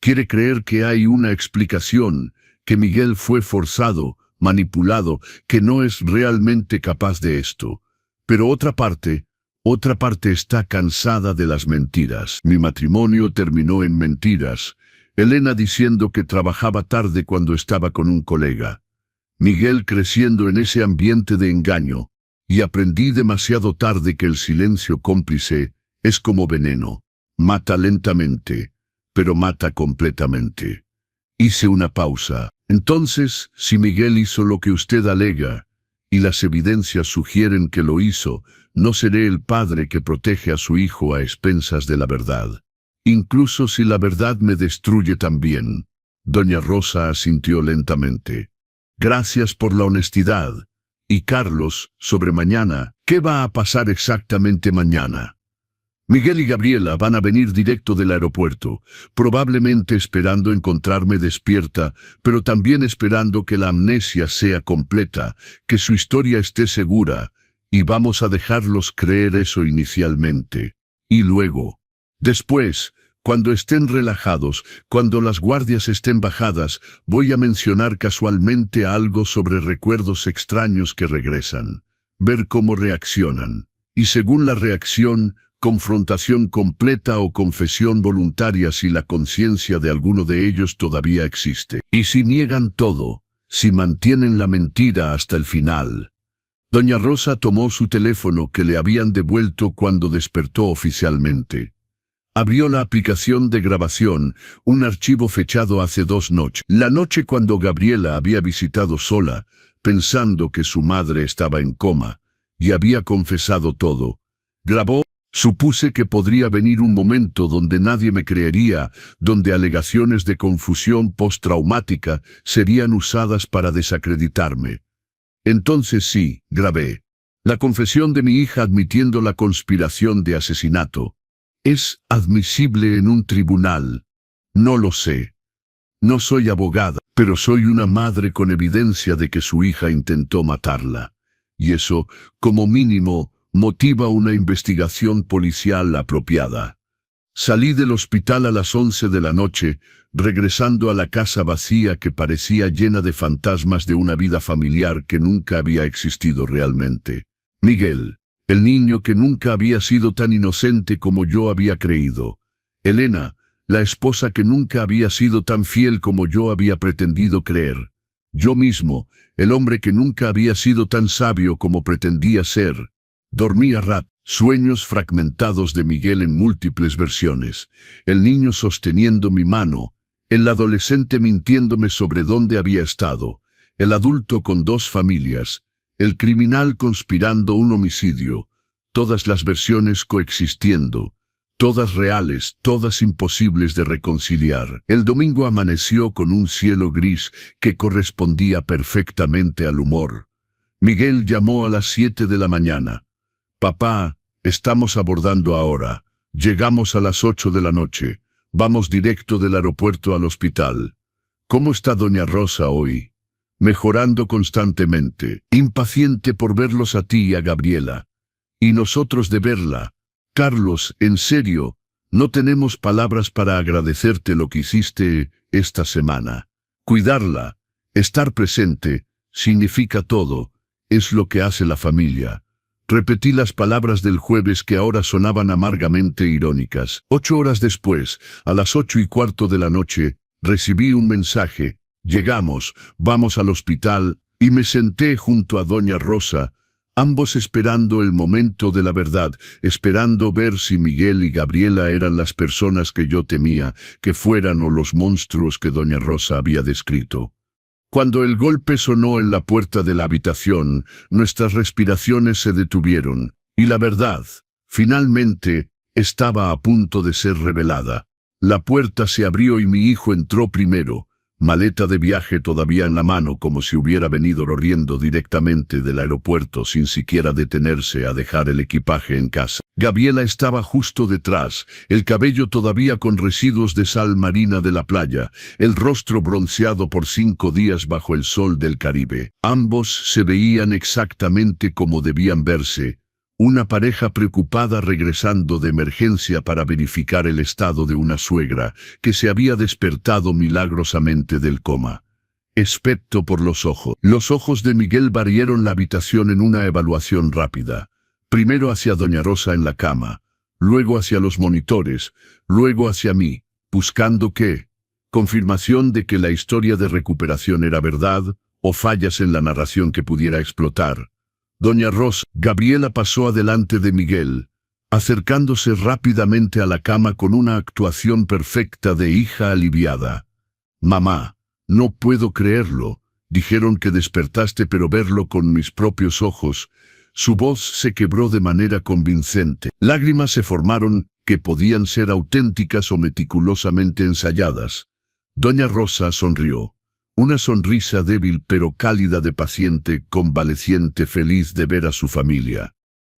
[SPEAKER 1] Quiere creer que hay una explicación, que Miguel fue forzado, manipulado, que no es realmente capaz de esto. Pero otra parte está cansada de las mentiras. Mi matrimonio terminó en mentiras. Elena diciendo que trabajaba tarde cuando estaba con un colega. Miguel creciendo en ese ambiente de engaño. Y aprendí demasiado tarde que el silencio cómplice es como veneno. Mata lentamente, pero mata completamente. Hice una pausa. Entonces, si Miguel hizo lo que usted alega, y las evidencias sugieren que lo hizo, no seré el padre que protege a su hijo a expensas de la verdad. Incluso si la verdad me destruye también. Doña Rosa asintió lentamente. Gracias por la honestidad. Y Carlos, sobre mañana, ¿qué va a pasar exactamente mañana? Miguel y Gabriela van a venir directo del aeropuerto, probablemente esperando encontrarme despierta, pero también esperando que la amnesia sea completa, que su historia esté segura, y vamos a dejarlos creer eso inicialmente. Y luego, después, cuando estén relajados, cuando las guardias estén bajadas, voy a mencionar casualmente algo sobre recuerdos extraños que regresan. ver cómo reaccionan. Y según la reacción, confrontación completa o confesión voluntaria si la conciencia de alguno de ellos todavía existe. Y si niegan todo, si mantienen la mentira hasta el final. Doña Rosa tomó su teléfono que le habían devuelto cuando despertó oficialmente. Abrió la aplicación de grabación, un archivo fechado hace 2 noches. La noche cuando Gabriela había visitado sola, pensando que su madre estaba en coma, y había confesado todo. Grabó. Supuse que podría venir un momento donde nadie me creería, donde alegaciones de confusión postraumática serían usadas para desacreditarme. Entonces sí, grabé. La confesión de mi hija admitiendo la conspiración de asesinato. ¿Es admisible en un tribunal? No lo sé. No soy abogada, pero soy una madre con evidencia de que su hija intentó matarla. Y eso, como mínimo, motiva una investigación policial apropiada. Salí del hospital a las 11 de la noche, regresando a la casa vacía que parecía llena de fantasmas de una vida familiar que nunca había existido realmente. Miguel, el niño que nunca había sido tan inocente como yo había creído. Elena, la esposa que nunca había sido tan fiel como yo había pretendido creer. Yo mismo, el hombre que nunca había sido tan sabio como pretendía ser. Dormía sueños fragmentados de Miguel en múltiples versiones, el niño sosteniendo mi mano, el adolescente mintiéndome sobre dónde había estado, el adulto con 2 familias, el criminal conspirando un homicidio, todas las versiones coexistiendo, todas reales, todas imposibles de reconciliar. El domingo amaneció con un cielo gris que correspondía perfectamente al humor. Miguel llamó a las 7 de la mañana. Papá, estamos abordando ahora. Llegamos a las 8 de la noche. Vamos directo del aeropuerto al hospital. ¿Cómo está doña Rosa hoy? Mejorando constantemente, impaciente por verlos a ti y a Gabriela. Y nosotros de verla. Carlos, en serio, no tenemos palabras para agradecerte lo que hiciste esta semana. Cuidarla, estar presente, significa todo, es lo que hace la familia. Repetí las palabras del jueves que ahora sonaban amargamente irónicas. 8 horas después, a las 8:15 de la noche, recibí un mensaje. Llegamos, vamos al hospital, y me senté junto a doña Rosa, ambos esperando el momento de la verdad, esperando ver si Miguel y Gabriela eran las personas que yo temía, que fueran o los monstruos que doña Rosa había descrito. Cuando el golpe sonó en la puerta de la habitación, nuestras respiraciones se detuvieron, y la verdad, finalmente, estaba a punto de ser revelada. La puerta se abrió y mi hijo entró primero, maleta de viaje todavía en la mano como si hubiera venido corriendo directamente del aeropuerto sin siquiera detenerse a dejar el equipaje en casa. Gabriela estaba justo detrás, el cabello todavía con residuos de sal marina de la playa, el rostro bronceado por 5 días bajo el sol del Caribe. Ambos se veían exactamente como debían verse, una pareja preocupada regresando de emergencia para verificar el estado de una suegra que se había despertado milagrosamente del coma. Excepto por los ojos. Los ojos de Miguel barrieron la habitación en una evaluación rápida. Primero hacia doña Rosa en la cama, luego hacia los monitores, luego hacia mí, buscando qué. Confirmación de que la historia de recuperación era verdad, o fallas en la narración que pudiera explotar. Doña Rosa, Gabriela pasó adelante de Miguel, acercándose rápidamente a la cama con una actuación perfecta de hija aliviada. Mamá, no puedo creerlo, dijeron que despertaste pero verlo con mis propios ojos. Su voz se quebró de manera convincente. Lágrimas se formaron que podían ser auténticas o meticulosamente ensayadas. Doña Rosa sonrió. Una sonrisa débil pero cálida de paciente, convaleciente, feliz de ver a su familia.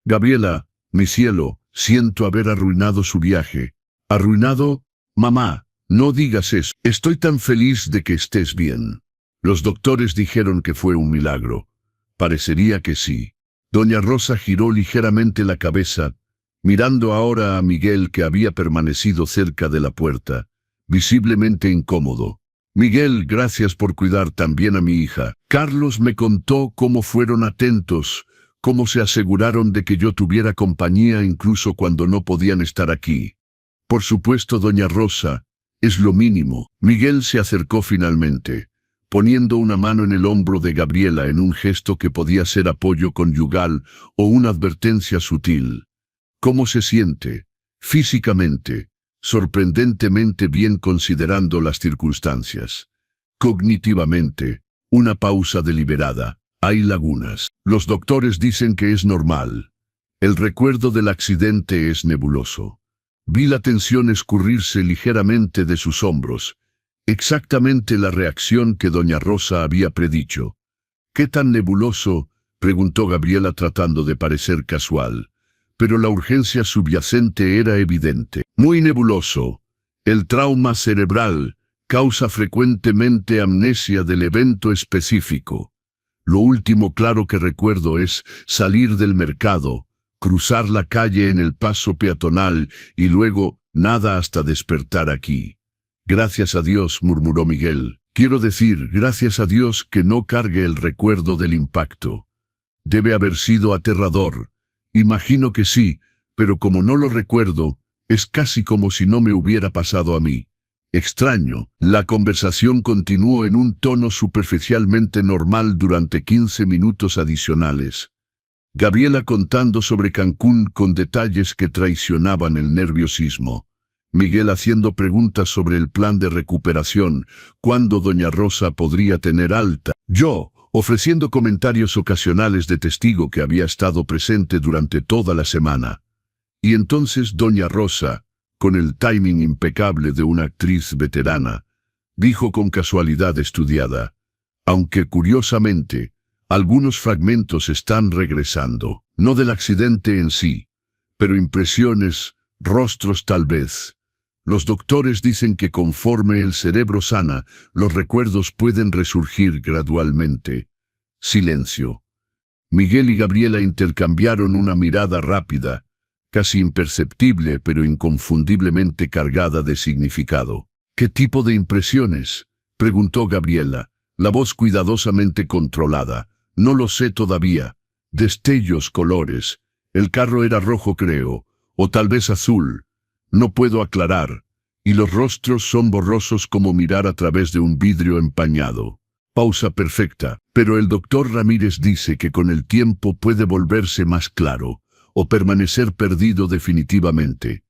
[SPEAKER 1] Gabriela, mi cielo, siento haber arruinado su viaje. ¿Arruinado? Mamá, no digas eso. Estoy tan feliz de que estés bien. Los doctores dijeron que fue un milagro. Parecería que sí. Doña Rosa giró ligeramente la cabeza, mirando ahora a Miguel que había permanecido cerca de la puerta, visiblemente incómodo. Miguel, gracias por cuidar tan bien a mi hija. Carlos me contó cómo fueron atentos, ¿Cómo se aseguraron de que yo tuviera compañía incluso cuando no podían estar aquí? Por supuesto, doña Rosa, es lo mínimo. Miguel se acercó finalmente, poniendo una mano en el hombro de Gabriela en un gesto que podía ser apoyo conyugal o una advertencia sutil. ¿Cómo se siente? Físicamente, sorprendentemente bien considerando las circunstancias. Cognitivamente, una pausa deliberada. Hay lagunas. Los doctores dicen que es normal. El recuerdo del accidente es nebuloso. Vi la tensión escurrirse ligeramente de sus hombros. Exactamente la reacción que doña Rosa había predicho. ¿Qué tan nebuloso?, preguntó Gabriela tratando de parecer casual. Pero la urgencia subyacente era evidente. Muy nebuloso. El trauma cerebral causa frecuentemente amnesia del evento específico. Lo último claro que recuerdo es salir del mercado, cruzar la calle en el paso peatonal y luego nada hasta despertar aquí. Gracias a Dios, murmuró Miguel. Quiero decir, gracias a Dios que no cargue el recuerdo del impacto. Debe haber sido aterrador. Imagino que sí, pero como no lo recuerdo, es casi como si no me hubiera pasado a mí. Extraño. La conversación continuó en un tono superficialmente normal durante 15 minutos adicionales. Gabriela contando sobre Cancún con detalles que traicionaban el nerviosismo. Miguel haciendo preguntas sobre el plan de recuperación, cuándo doña Rosa podría tener alta. Yo, ofreciendo comentarios ocasionales de testigo que había estado presente durante toda la semana. Y entonces doña Rosa, con el timing impecable de una actriz veterana, dijo con casualidad estudiada, aunque curiosamente, algunos fragmentos están regresando, no del accidente en sí, pero impresiones, rostros tal vez. Los doctores dicen que conforme el cerebro sana, los recuerdos pueden resurgir gradualmente. Silencio. Miguel y Gabriela intercambiaron una mirada rápida, casi imperceptible pero inconfundiblemente cargada de significado. ¿Qué tipo de impresiones?, preguntó Gabriela, la voz cuidadosamente controlada. No lo sé todavía. Destellos, colores. El carro era rojo, creo, o tal vez azul. No puedo aclarar. Y los rostros son borrosos como mirar a través de un vidrio empañado. Pausa perfecta. Pero el doctor Ramírez dice que con el tiempo puede volverse más claro, o permanecer perdido definitivamente.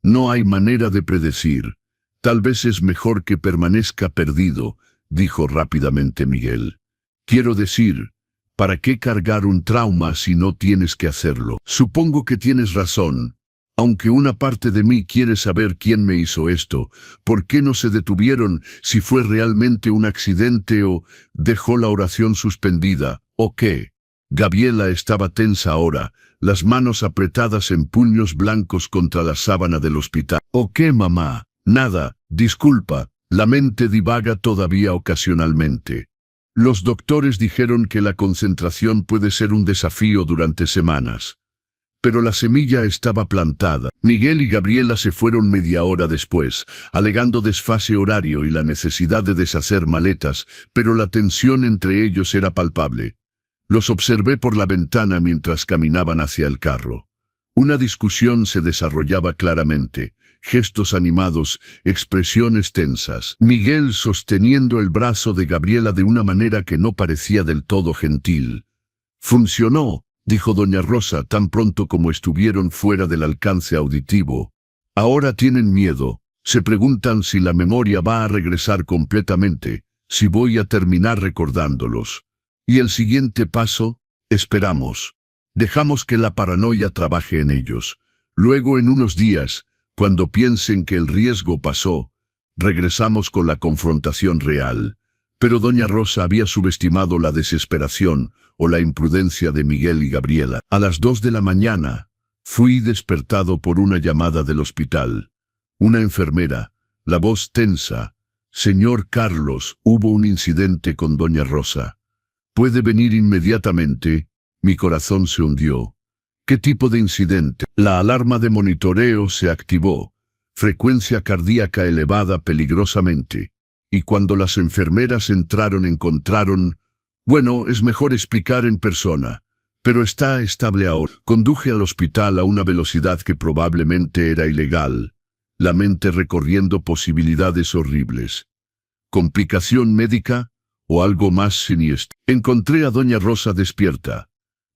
[SPEAKER 1] No hay manera de predecir. Tal vez es mejor que permanezca perdido, dijo rápidamente Miguel. Quiero decir, ¿para qué cargar un trauma si no tienes que hacerlo? Supongo que tienes razón. Aunque una parte de mí quiere saber quién me hizo esto, ¿por qué no se detuvieron si fue realmente un accidente o dejó la oración suspendida, o qué? Gabriela estaba tensa ahora, las manos apretadas en puños blancos contra la sábana del hospital. ¿O qué, mamá? Nada, disculpa, la mente divaga todavía ocasionalmente. Los doctores dijeron que la concentración puede ser un desafío durante semanas. Pero la semilla estaba plantada. Miguel y Gabriela se fueron media hora después, alegando desfase horario y la necesidad de deshacer maletas, pero la tensión entre ellos era palpable. Los observé por la ventana mientras caminaban hacia el carro. Una discusión se desarrollaba claramente, gestos animados, expresiones tensas. Miguel sosteniendo el brazo de Gabriela de una manera que no parecía del todo gentil. «Funcionó», dijo doña Rosa tan pronto como estuvieron fuera del alcance auditivo. «Ahora tienen miedo. Se preguntan si la memoria va a regresar completamente, si voy a terminar recordándolos. Y el siguiente paso, esperamos. Dejamos que la paranoia trabaje en ellos. Luego en unos días, cuando piensen que el riesgo pasó, regresamos con la confrontación real». Pero doña Rosa había subestimado la desesperación o la imprudencia de Miguel y Gabriela. A las 2 de la mañana, fui despertado por una llamada del hospital. Una enfermera, la voz tensa. «Señor Carlos, hubo un incidente con doña Rosa. ¿Puede venir inmediatamente?» Mi corazón se hundió. ¿Qué tipo de incidente? La alarma de monitoreo se activó. Frecuencia cardíaca elevada peligrosamente. Y cuando las enfermeras entraron encontraron... Bueno, es mejor explicar en persona. pero está estable ahora. Conduje al hospital a una velocidad que probablemente era ilegal, la mente recorriendo posibilidades horribles. ¿Complicación médica o algo más siniestro? Encontré a doña Rosa despierta,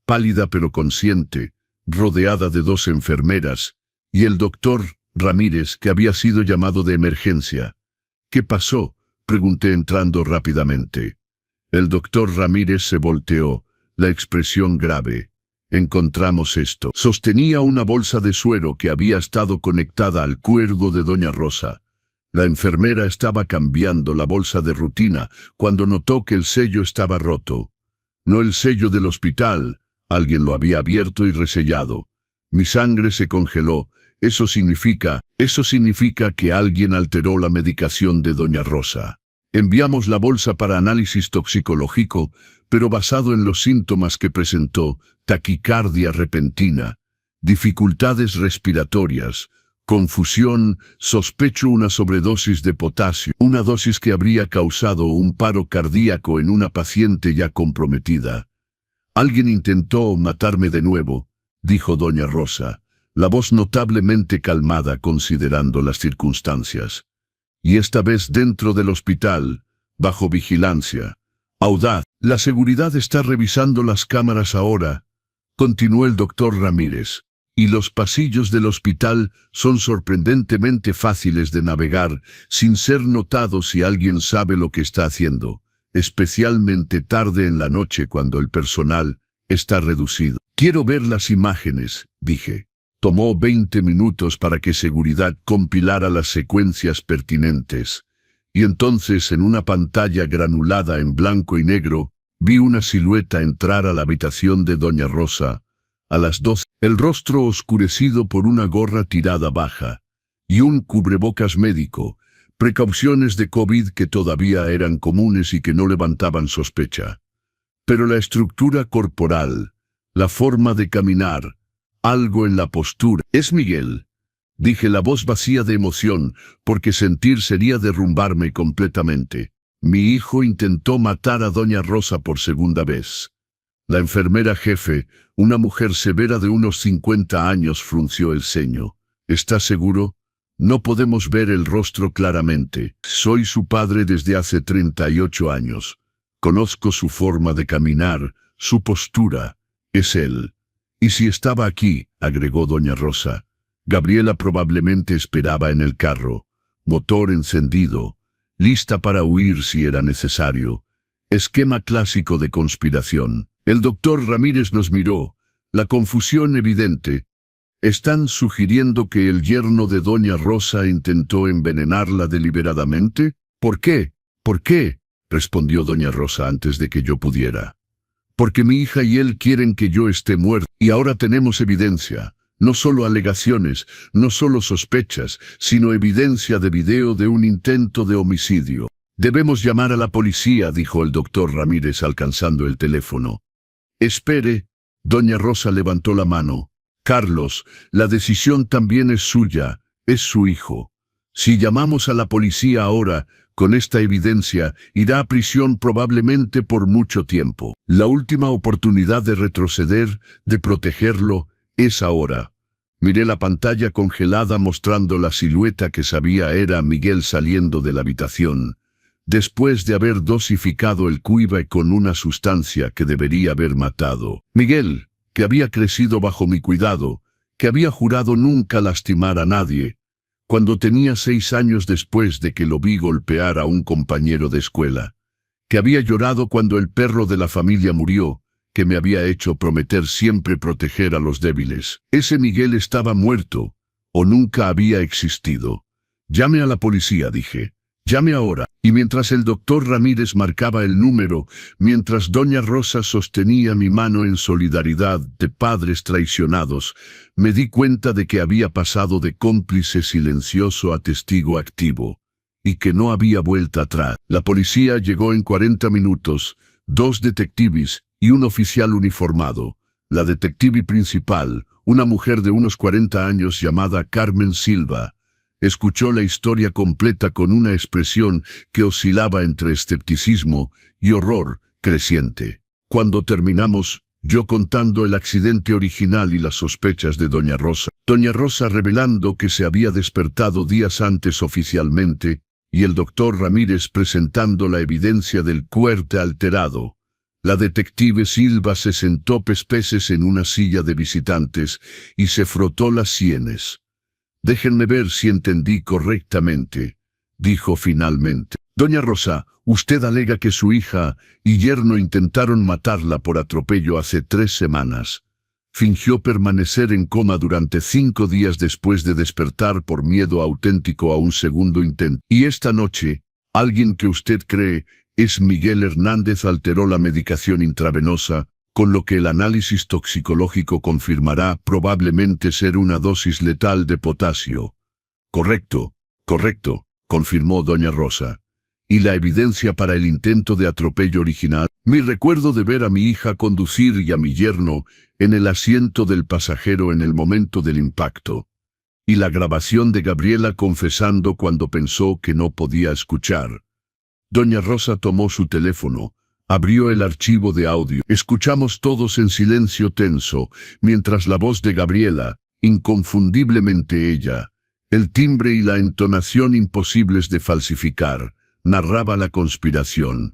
[SPEAKER 1] pálida pero consciente, rodeada de 2 enfermeras, y el doctor Ramírez, que había sido llamado de emergencia. ¿Qué pasó?, pregunté entrando rápidamente. El doctor Ramírez se volteó, la expresión grave. Encontramos esto. Sostenía una bolsa de suero que había estado conectada al cuerpo de doña Rosa. La enfermera estaba cambiando la bolsa de rutina cuando notó que el sello estaba roto. No el sello del hospital, alguien lo había abierto y resellado. Mi sangre se congeló. Eso significa que alguien alteró la medicación de doña Rosa. Enviamos la bolsa para análisis toxicológico, pero basado en los síntomas que presentó: taquicardia repentina, dificultades respiratorias, confusión, sospecho una sobredosis de potasio, una dosis que habría causado un paro cardíaco en una paciente ya comprometida. Alguien intentó matarme de nuevo, dijo doña Rosa, la voz notablemente calmada considerando las circunstancias. Y esta vez dentro del hospital, bajo vigilancia. Audaz, la seguridad está revisando las cámaras ahora, continuó el doctor Ramírez, y los pasillos del hospital son sorprendentemente fáciles de navegar sin ser notados si alguien sabe lo que está haciendo, especialmente tarde en la noche cuando el personal está reducido. Quiero ver las imágenes, dije. Tomó 20 minutos para que seguridad compilara las secuencias pertinentes, y entonces en una pantalla granulada en blanco y negro, vi una silueta entrar a la habitación de doña Rosa, a las 2, el rostro oscurecido por una gorra tirada baja, y un cubrebocas médico, precauciones de COVID que todavía eran comunes y que no levantaban sospecha. Pero la estructura corporal, la forma de caminar, algo en la postura. «Es Miguel», dije, la voz vacía de emoción, porque sentir sería derrumbarme completamente. Mi hijo intentó matar a doña Rosa por segunda vez. La enfermera jefe, una mujer severa de unos 50 años, frunció el ceño. «¿Está seguro? No podemos ver el rostro claramente. Soy su padre desde hace 38 años. Conozco su forma de caminar, su postura. Es él. Y si estaba aquí», agregó doña Rosa. Gabriela probablemente esperaba en el carro, motor encendido, lista para huir si era necesario. Esquema clásico de conspiración. El doctor Ramírez nos miró, la confusión evidente. ¿Están sugiriendo que el yerno de doña Rosa intentó envenenarla deliberadamente? ¿Por qué? ¿Por qué?, respondió doña Rosa antes de que yo pudiera. Porque mi hija y él quieren que yo esté muerta, y ahora tenemos evidencia, no solo alegaciones, no solo sospechas, sino evidencia de video de un intento de homicidio. Debemos llamar a la policía, dijo el doctor Ramírez alcanzando el teléfono. Espere, doña Rosa levantó la mano. Carlos, la decisión también es suya, es su hijo. Si llamamos a la policía ahora, con esta evidencia, irá a prisión probablemente por mucho tiempo. La última oportunidad de retroceder, de protegerlo, es ahora. Miré la pantalla congelada mostrando la silueta que sabía era Miguel saliendo de la habitación, después de haber dosificado el cuiva con una sustancia que debería haber matado. Miguel, que había crecido bajo mi cuidado, que había jurado nunca lastimar a nadie, cuando tenía 6 años después de que lo vi golpear a un compañero de escuela, que había llorado cuando el perro de la familia murió, que me había hecho prometer siempre proteger a los débiles. Ese Miguel estaba muerto, o nunca había existido. Llame a la policía, dije. Llame ahora. Y mientras el doctor Ramírez marcaba el número, mientras doña Rosa sostenía mi mano en solidaridad de padres traicionados, me di cuenta de que había pasado de cómplice silencioso a testigo activo, y que no había vuelta atrás. La policía llegó en 40 minutos, 2 detectives y un oficial uniformado. La detective principal, una mujer de unos 40 años llamada Carmen Silva, escuchó la historia completa con una expresión que oscilaba entre escepticismo y horror creciente. Cuando terminamos, Yo contando el accidente original y las sospechas de Doña Rosa. Doña Rosa revelando que se había despertado días antes oficialmente, y el doctor Ramírez presentando la evidencia del cuerpo alterado. La detective Silva se sentó pespeces en una silla de visitantes y se frotó las sienes. Déjenme ver si entendí correctamente, dijo finalmente. Doña Rosa, usted alega que su hija y yerno intentaron matarla por atropello hace 3 semanas. Fingió permanecer en coma durante 5 días después de despertar por miedo auténtico a un segundo intento. Y esta noche, alguien que usted cree es Miguel Hernández alteró la medicación intravenosa, con lo que el análisis toxicológico confirmará probablemente ser una dosis letal de potasio. Correcto, confirmó Doña Rosa. Y la evidencia para el intento de atropello original, mi recuerdo de ver a mi hija conducir y a mi yerno en el asiento del pasajero en el momento del impacto. Y la grabación de Gabriela confesando cuando pensó que no podía escuchar. Doña Rosa tomó su teléfono, abrió el archivo de audio. Escuchamos todos en silencio tenso, mientras la voz de Gabriela, inconfundiblemente ella, el timbre y la entonación imposibles de falsificar, narraba la conspiración.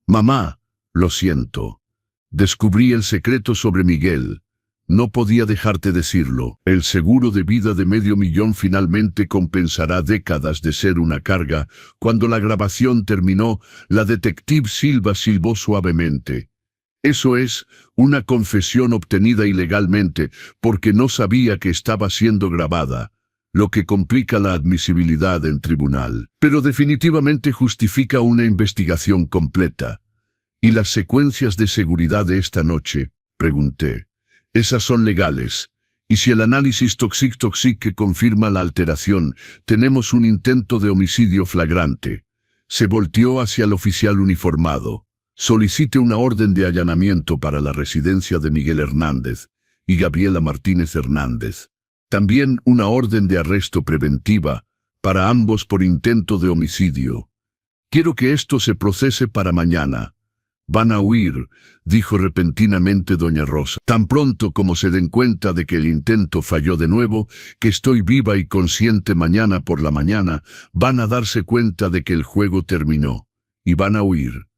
[SPEAKER 1] Mamá, lo siento. Descubrí el secreto sobre Miguel. No podía dejarte decirlo. El seguro de vida de $500,000 finalmente compensará décadas de ser una carga. Cuando la grabación terminó, la detective Silva silbó suavemente. Eso es, una confesión obtenida ilegalmente, porque no sabía que estaba siendo grabada, lo que complica la admisibilidad en tribunal. Pero definitivamente justifica una investigación completa. ¿Y las secuencias de seguridad de esta noche? Pregunté. Esas son legales. Y si el análisis toxic confirma la alteración, tenemos un intento de homicidio flagrante. Se volteó hacia el oficial uniformado. Solicite una orden de allanamiento para la residencia de Miguel Hernández y Gabriela Martínez Hernández. También una orden de arresto preventiva para ambos por intento de homicidio. Quiero que esto se procese para mañana. Van a huir, dijo repentinamente Doña Rosa. Tan pronto como se den cuenta de que el intento falló de nuevo, que estoy viva y consciente mañana por la mañana, van a darse cuenta de que el juego terminó. Y van a huir.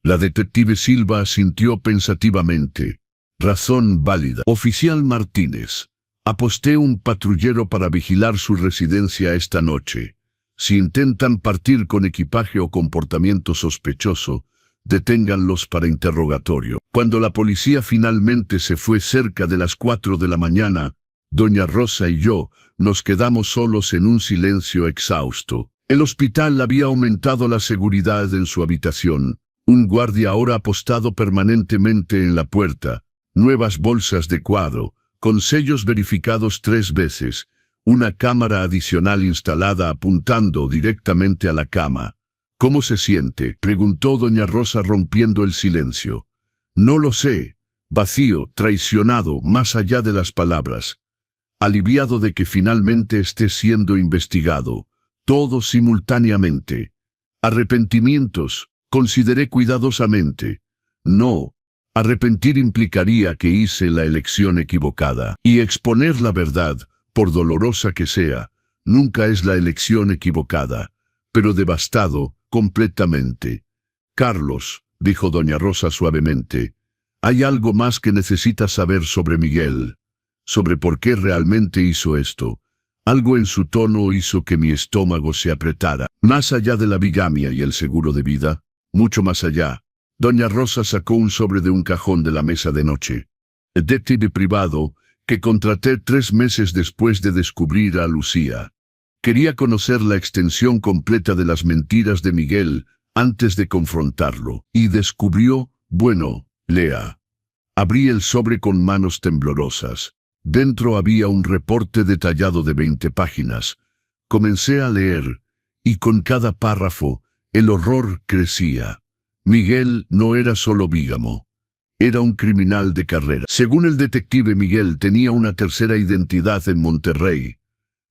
[SPEAKER 1] La detective Silva asintió pensativamente. Razón válida. Oficial Martínez. Aposté un patrullero para vigilar su residencia esta noche. Si intentan partir con equipaje o comportamiento sospechoso, deténganlos para interrogatorio. Cuando la policía finalmente se fue cerca de las 4 de la mañana, Doña Rosa y yo nos quedamos solos en un silencio exhausto. El hospital había aumentado la seguridad en su habitación. Un guardia ahora apostado permanentemente en la puerta, nuevas bolsas de cuadro, con sellos verificados 3 veces, una cámara adicional instalada apuntando directamente a la cama. ¿Cómo se siente?, preguntó Doña Rosa rompiendo el silencio. No lo sé. Vacío, traicionado, más allá de las palabras. Aliviado de que finalmente esté siendo investigado. Todo simultáneamente. Arrepentimientos, consideré cuidadosamente. No. Arrepentir implicaría que hice la elección equivocada. Y exponer la verdad, por dolorosa que sea, nunca es la elección equivocada. Pero devastado, completamente. Carlos, dijo Doña Rosa suavemente, hay algo más que necesitas saber sobre Miguel. Sobre por qué realmente hizo esto. Algo en su tono hizo que mi estómago se apretara. Más allá de la bigamia y el seguro de vida, mucho más allá. Doña Rosa sacó un sobre de un cajón de la mesa de noche. El detective privado, que contraté 3 meses después de descubrir a Lucía. Quería conocer la extensión completa de las mentiras de Miguel antes de confrontarlo. Y descubrió, bueno, lea. Abrí el sobre con manos temblorosas. Dentro había un reporte detallado de 20 páginas. Comencé a leer, y con cada párrafo, el horror crecía. Miguel no era solo bígamo. Era un criminal de carrera. Según el detective Miguel tenía una tercera identidad en Monterrey.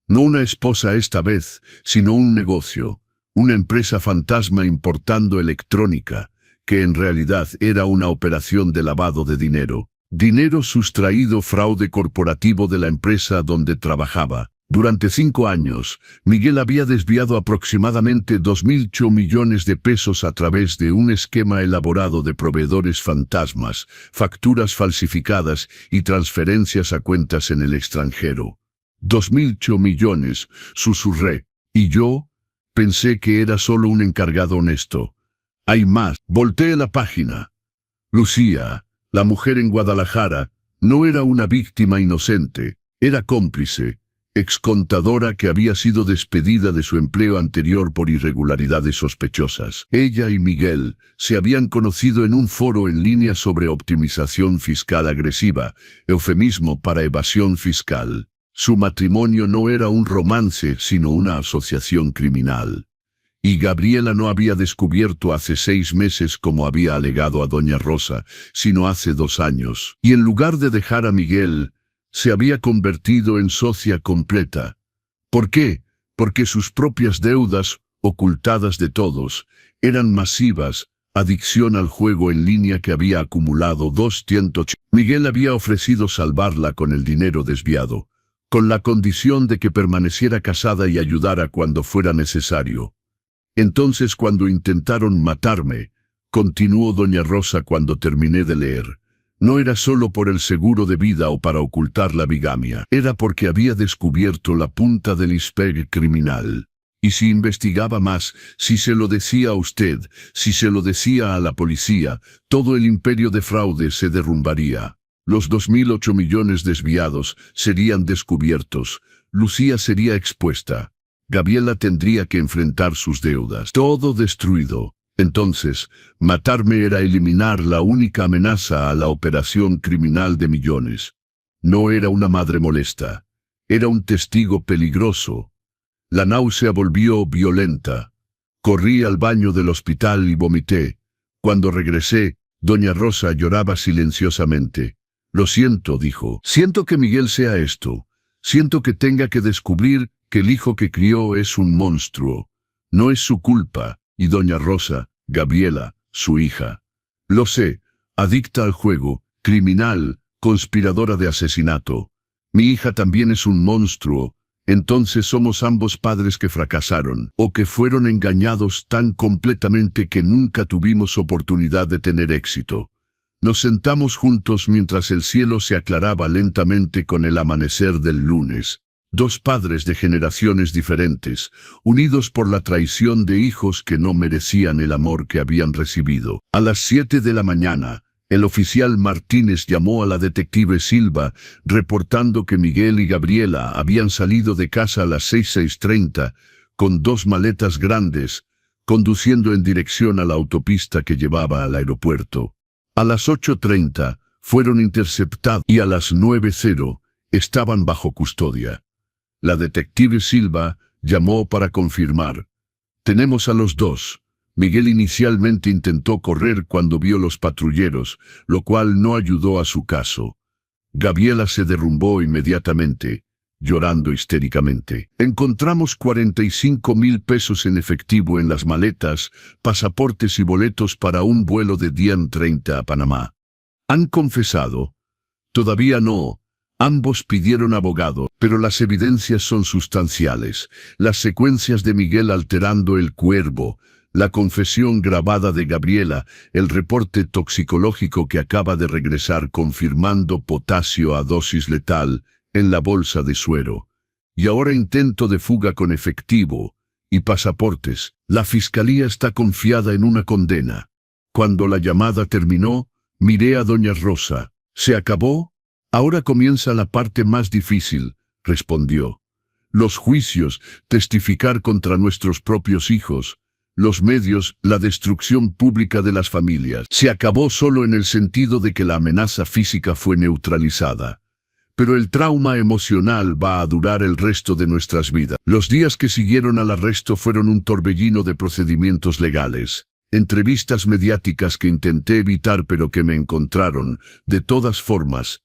[SPEAKER 1] No una esposa esta vez, sino un negocio, una empresa fantasma importando electrónica, que en realidad era una operación de lavado de dinero. Dinero sustraído, fraude corporativo de la empresa donde trabajaba. Durante 5 años, Miguel había desviado aproximadamente 2.008 millones de pesos a través de un esquema elaborado de proveedores fantasmas, facturas falsificadas y transferencias a cuentas en el extranjero. 2.008 millones, susurré, y yo pensé que era solo un encargado honesto. Hay más. Volteé la página. Lucía, la mujer en Guadalajara, no era una víctima inocente, era cómplice. Excontadora que había sido despedida de su empleo anterior por irregularidades sospechosas. Ella y Miguel se habían conocido en un foro en línea sobre optimización fiscal agresiva, eufemismo para evasión fiscal. Su matrimonio no era un romance, sino una asociación criminal. Y Gabriela no había descubierto hace 6 meses como había alegado a doña Rosa, sino hace 2 años. Y en lugar de dejar a Miguel, se había convertido en socia completa. ¿Por qué? Porque sus propias deudas, ocultadas de todos, eran masivas, adicción al juego en línea que había acumulado 200. Miguel había ofrecido salvarla con el dinero desviado, con la condición de que permaneciera casada y ayudara cuando fuera necesario. Entonces, cuando intentaron matarme, continuó doña Rosa cuando terminé de leer, no era solo por el seguro de vida o para ocultar la bigamia, era porque había descubierto la punta del iceberg criminal. Y si investigaba más, si se lo decía a usted, si se lo decía a la policía, todo el imperio de fraude se derrumbaría. Los 2.008 millones desviados serían descubiertos, Lucía sería expuesta. Gabriela tendría que enfrentar sus deudas. Todo destruido. Entonces, matarme era eliminar la única amenaza a la operación criminal de millones. No era una madre molesta. Era un testigo peligroso. La náusea volvió violenta. Corrí al baño del hospital y vomité. Cuando regresé, doña Rosa lloraba silenciosamente. Lo siento, dijo. Siento que Miguel sea esto. Siento que tenga que descubrir que el hijo que crió es un monstruo. No es su culpa. Y doña Rosa, Gabriela, su hija. Lo sé, adicta al juego, criminal, conspiradora de asesinato. Mi hija también es un monstruo. Entonces somos ambos padres que fracasaron, o que fueron engañados tan completamente que nunca tuvimos oportunidad de tener éxito. Nos sentamos juntos mientras el cielo se aclaraba lentamente con el amanecer del lunes. 2 padres de generaciones diferentes, unidos por la traición de hijos que no merecían el amor que habían recibido. A las 7 de la mañana, el oficial Martínez llamó a la detective Silva, reportando que Miguel y Gabriela habían salido de casa a las 6:30, con 2 maletas grandes, conduciendo en dirección a la autopista que llevaba al aeropuerto. A las 8:30, fueron interceptados y a las 9:00, estaban bajo custodia. La detective Silva llamó para confirmar. Tenemos a los 2. Miguel inicialmente intentó correr cuando vio los patrulleros, lo cual no ayudó a su caso. Gabriela se derrumbó inmediatamente, llorando histéricamente. Encontramos 45.000 pesos en efectivo en las maletas, pasaportes y boletos para un vuelo de Dian 30 a Panamá. ¿Han confesado? Todavía no. Ambos pidieron abogado, pero las evidencias son sustanciales. Las secuencias de Miguel alterando el cuervo, la confesión grabada de Gabriela, el reporte toxicológico que acaba de regresar confirmando potasio a dosis letal en la bolsa de suero. Y ahora intento de fuga con efectivo y pasaportes. La fiscalía está confiada en una condena. Cuando la llamada terminó, miré a doña Rosa. ¿Se acabó? Ahora comienza la parte más difícil, respondió. Los juicios, testificar contra nuestros propios hijos, los medios, la destrucción pública de las familias. Se acabó solo en el sentido de que la amenaza física fue neutralizada. Pero el trauma emocional va a durar el resto de nuestras vidas. Los días que siguieron al arresto fueron un torbellino de procedimientos legales. Entrevistas mediáticas que intenté evitar pero que me encontraron, de todas formas.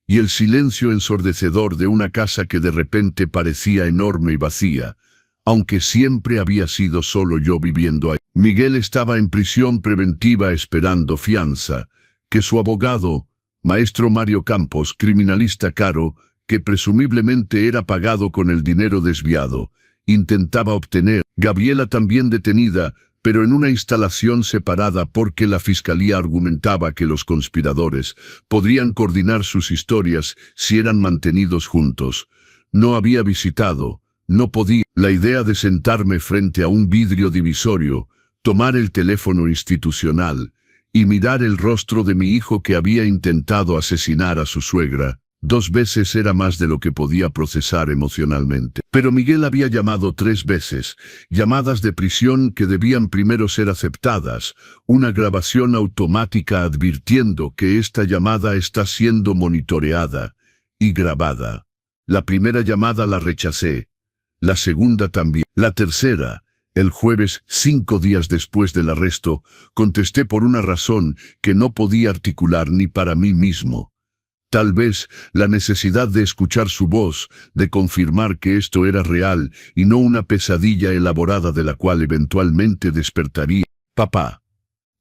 [SPEAKER 1] Y el silencio ensordecedor de una casa que de repente parecía enorme y vacía, aunque siempre había sido solo yo viviendo ahí. Miguel estaba en prisión preventiva esperando fianza, que su abogado, Maestro Mario Campos, criminalista caro, que presumiblemente era pagado con el dinero desviado, intentaba obtener. Gabriela también detenida, pero en una instalación separada porque la fiscalía argumentaba que los conspiradores podrían coordinar sus historias si eran mantenidos juntos. No había visitado, no podía. La idea de sentarme frente a un vidrio divisorio, tomar el teléfono institucional y mirar el rostro de mi hijo que había intentado asesinar a su suegra, 2 veces era más de lo que podía procesar emocionalmente. Pero Miguel había llamado 3 veces, llamadas de prisión que debían primero ser aceptadas, una grabación automática advirtiendo que esta llamada está siendo monitoreada y grabada. La primera llamada la rechacé, la segunda también. La tercera, el jueves, 5 días después del arresto, contesté por una razón que no podía articular ni para mí mismo. Tal vez la necesidad de escuchar su voz, de confirmar que esto era real y no una pesadilla elaborada de la cual eventualmente despertaría. Papá.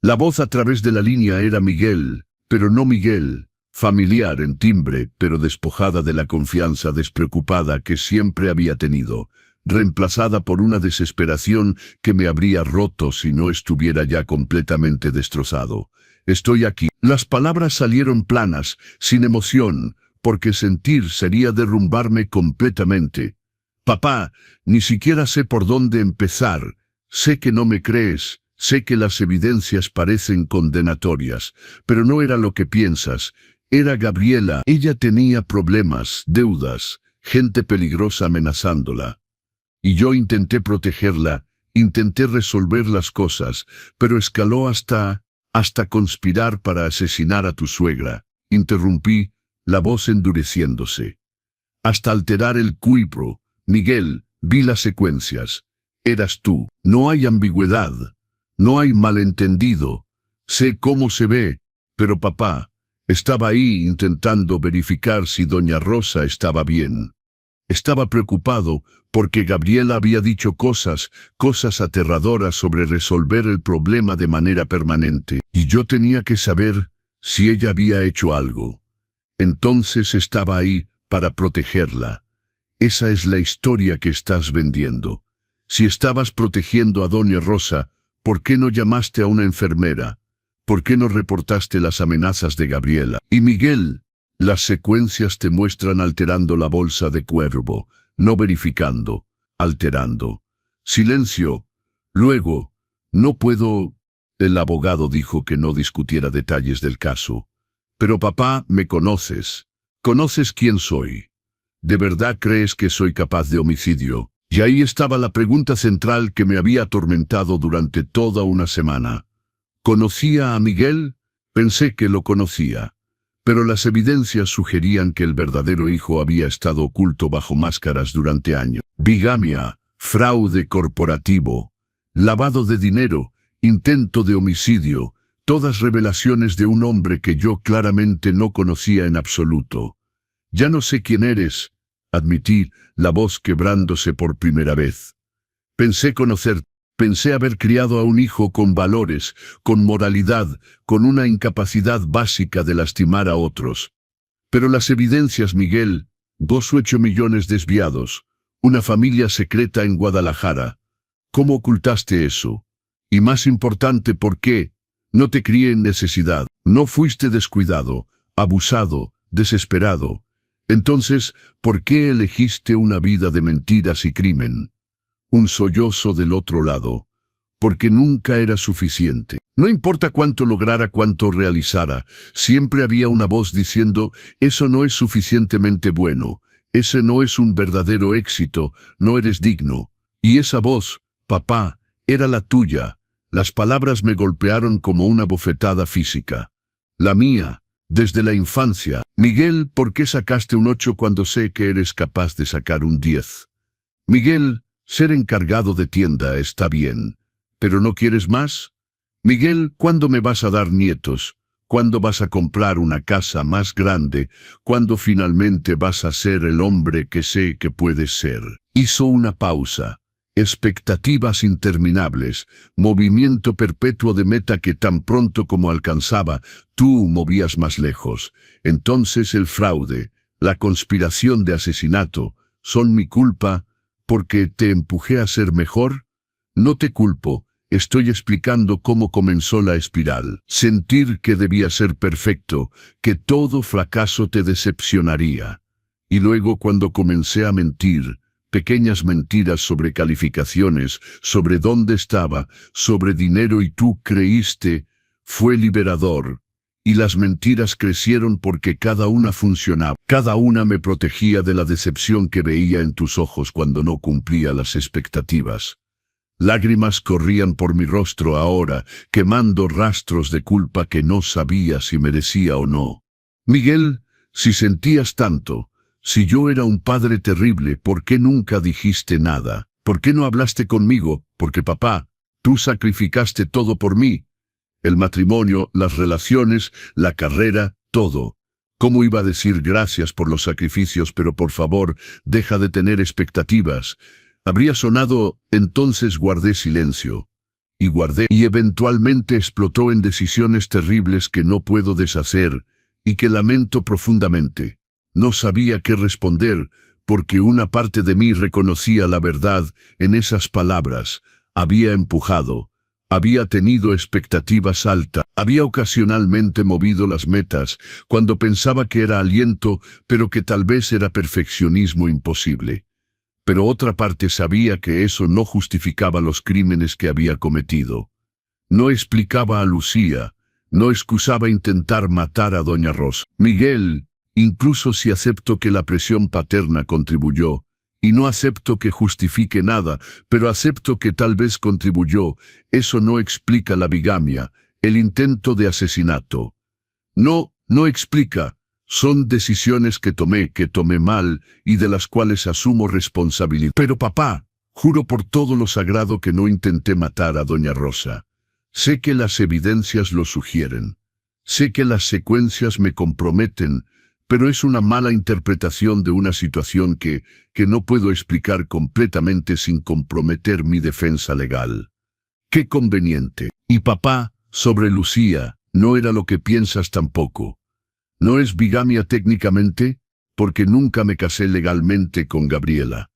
[SPEAKER 1] La voz a través de la línea era Miguel, pero no Miguel, familiar en timbre, pero despojada de la confianza despreocupada que siempre había tenido, reemplazada por una desesperación que me habría roto si no estuviera ya completamente destrozado. Estoy aquí. Las palabras salieron planas, sin emoción, porque sentir sería derrumbarme completamente. Papá, ni siquiera sé por dónde empezar. Sé que no me crees, sé que las evidencias parecen condenatorias, pero no era lo que piensas. Era Gabriela. Ella tenía problemas, deudas, gente peligrosa amenazándola. Y yo intenté protegerla, intenté resolver las cosas, pero escaló hasta conspirar para asesinar a tu suegra. Interrumpí, la voz endureciéndose. Hasta alterar el cuipro. Miguel, vi las secuencias. Eras tú. No hay ambigüedad. No hay malentendido. Sé cómo se ve, pero papá, estaba ahí intentando verificar si doña Rosa estaba bien. Estaba preocupado porque Gabriela había dicho cosas aterradoras sobre resolver el problema de manera permanente, y yo tenía que saber si ella había hecho algo. Entonces estaba ahí para protegerla. Esa es la historia que estás vendiendo. Si estabas protegiendo a doña Rosa, ¿por qué no llamaste a una enfermera? ¿Por qué no reportaste las amenazas de Gabriela? Y Miguel, las secuencias te muestran alterando la bolsa de cuervo, no verificando, alterando. Silencio. Luego, no puedo. El abogado dijo que no discutiera detalles del caso. Pero papá, me conoces. Conoces quién soy. ¿De verdad crees que soy capaz de homicidio? Y ahí estaba la pregunta central que me había atormentado durante toda una semana. ¿Conocía a Miguel? Pensé que lo conocía. Pero las evidencias sugerían que el verdadero hijo había estado oculto bajo máscaras durante años. Bigamia, fraude corporativo, lavado de dinero, intento de homicidio, todas revelaciones de un hombre que yo claramente no conocía en absoluto. Ya no sé quién eres, admití, la voz quebrándose por primera vez. Pensé haber criado a un hijo con valores, con moralidad, con una incapacidad básica de lastimar a otros. Pero las evidencias, Miguel, 2,8 millones desviados, una familia secreta en Guadalajara. ¿Cómo ocultaste eso? Y más importante, ¿por qué? No te crié en necesidad. No fuiste descuidado, abusado, desesperado. Entonces, ¿por qué elegiste una vida de mentiras y crimen? Un sollozo del otro lado, porque nunca era suficiente. No importa cuánto lograra, cuánto realizara, siempre había una voz diciendo, eso no es suficientemente bueno, ese no es un verdadero éxito, no eres digno. Y esa voz, papá, era la tuya. Las palabras me golpearon como una bofetada física. La mía, desde la infancia. Miguel, ¿por qué sacaste un 8 cuando sé que eres capaz de sacar un 10? Miguel, ser encargado de tienda está bien, ¿pero no quieres más? Miguel, ¿cuándo me vas a dar nietos? ¿Cuándo vas a comprar una casa más grande? ¿Cuándo finalmente vas a ser el hombre que sé que puedes ser? Hizo una pausa. Expectativas interminables, movimiento perpetuo de meta que tan pronto como alcanzaba, tú movías más lejos. Entonces el fraude, la conspiración de asesinato, ¿son mi culpa porque te empujé a ser mejor? No te culpo, estoy explicando cómo comenzó la espiral. Sentir que debía ser perfecto, que todo fracaso te decepcionaría. Y luego cuando comencé a mentir, pequeñas mentiras sobre calificaciones, sobre dónde estaba, sobre dinero y tú creíste, fue liberador. Y las mentiras crecieron porque cada una funcionaba. Cada una me protegía de la decepción que veía en tus ojos cuando no cumplía las expectativas. Lágrimas corrían por mi rostro ahora, quemando rastros de culpa que no sabía si merecía o no. Miguel, si sentías tanto, si yo era un padre terrible, ¿por qué nunca dijiste nada? ¿Por qué no hablaste conmigo? Porque papá, tú sacrificaste todo por mí. El matrimonio, las relaciones, la carrera, todo. ¿Cómo iba a decir gracias por los sacrificios, pero por favor, deja de tener expectativas? Habría sonado, entonces guardé silencio. Y eventualmente explotó en decisiones terribles que no puedo deshacer, y que lamento profundamente. No sabía qué responder, porque una parte de mí reconocía la verdad en esas palabras. Había empujado, había tenido expectativas altas, había ocasionalmente movido las metas, cuando pensaba que era aliento, pero que tal vez era perfeccionismo imposible. Pero otra parte sabía que eso no justificaba los crímenes que había cometido. No explicaba a Lucía, no excusaba intentar matar a doña Rosa. Miguel, incluso si acepto que la presión paterna contribuyó, y no acepto que justifique nada, pero acepto que tal vez contribuyó, eso no explica la bigamia, el intento de asesinato. No explica. Son decisiones que tomé mal y de las cuales asumo responsabilidad. Pero papá, juro por todo lo sagrado que no intenté matar a doña Rosa. Sé que las evidencias lo sugieren. Sé que las secuencias me comprometen, pero es una mala interpretación de una situación que no puedo explicar completamente sin comprometer mi defensa legal. ¡Qué conveniente! Y papá, sobre Lucía, no era lo que piensas tampoco. No es bigamia técnicamente, porque nunca me casé legalmente con Gabriela.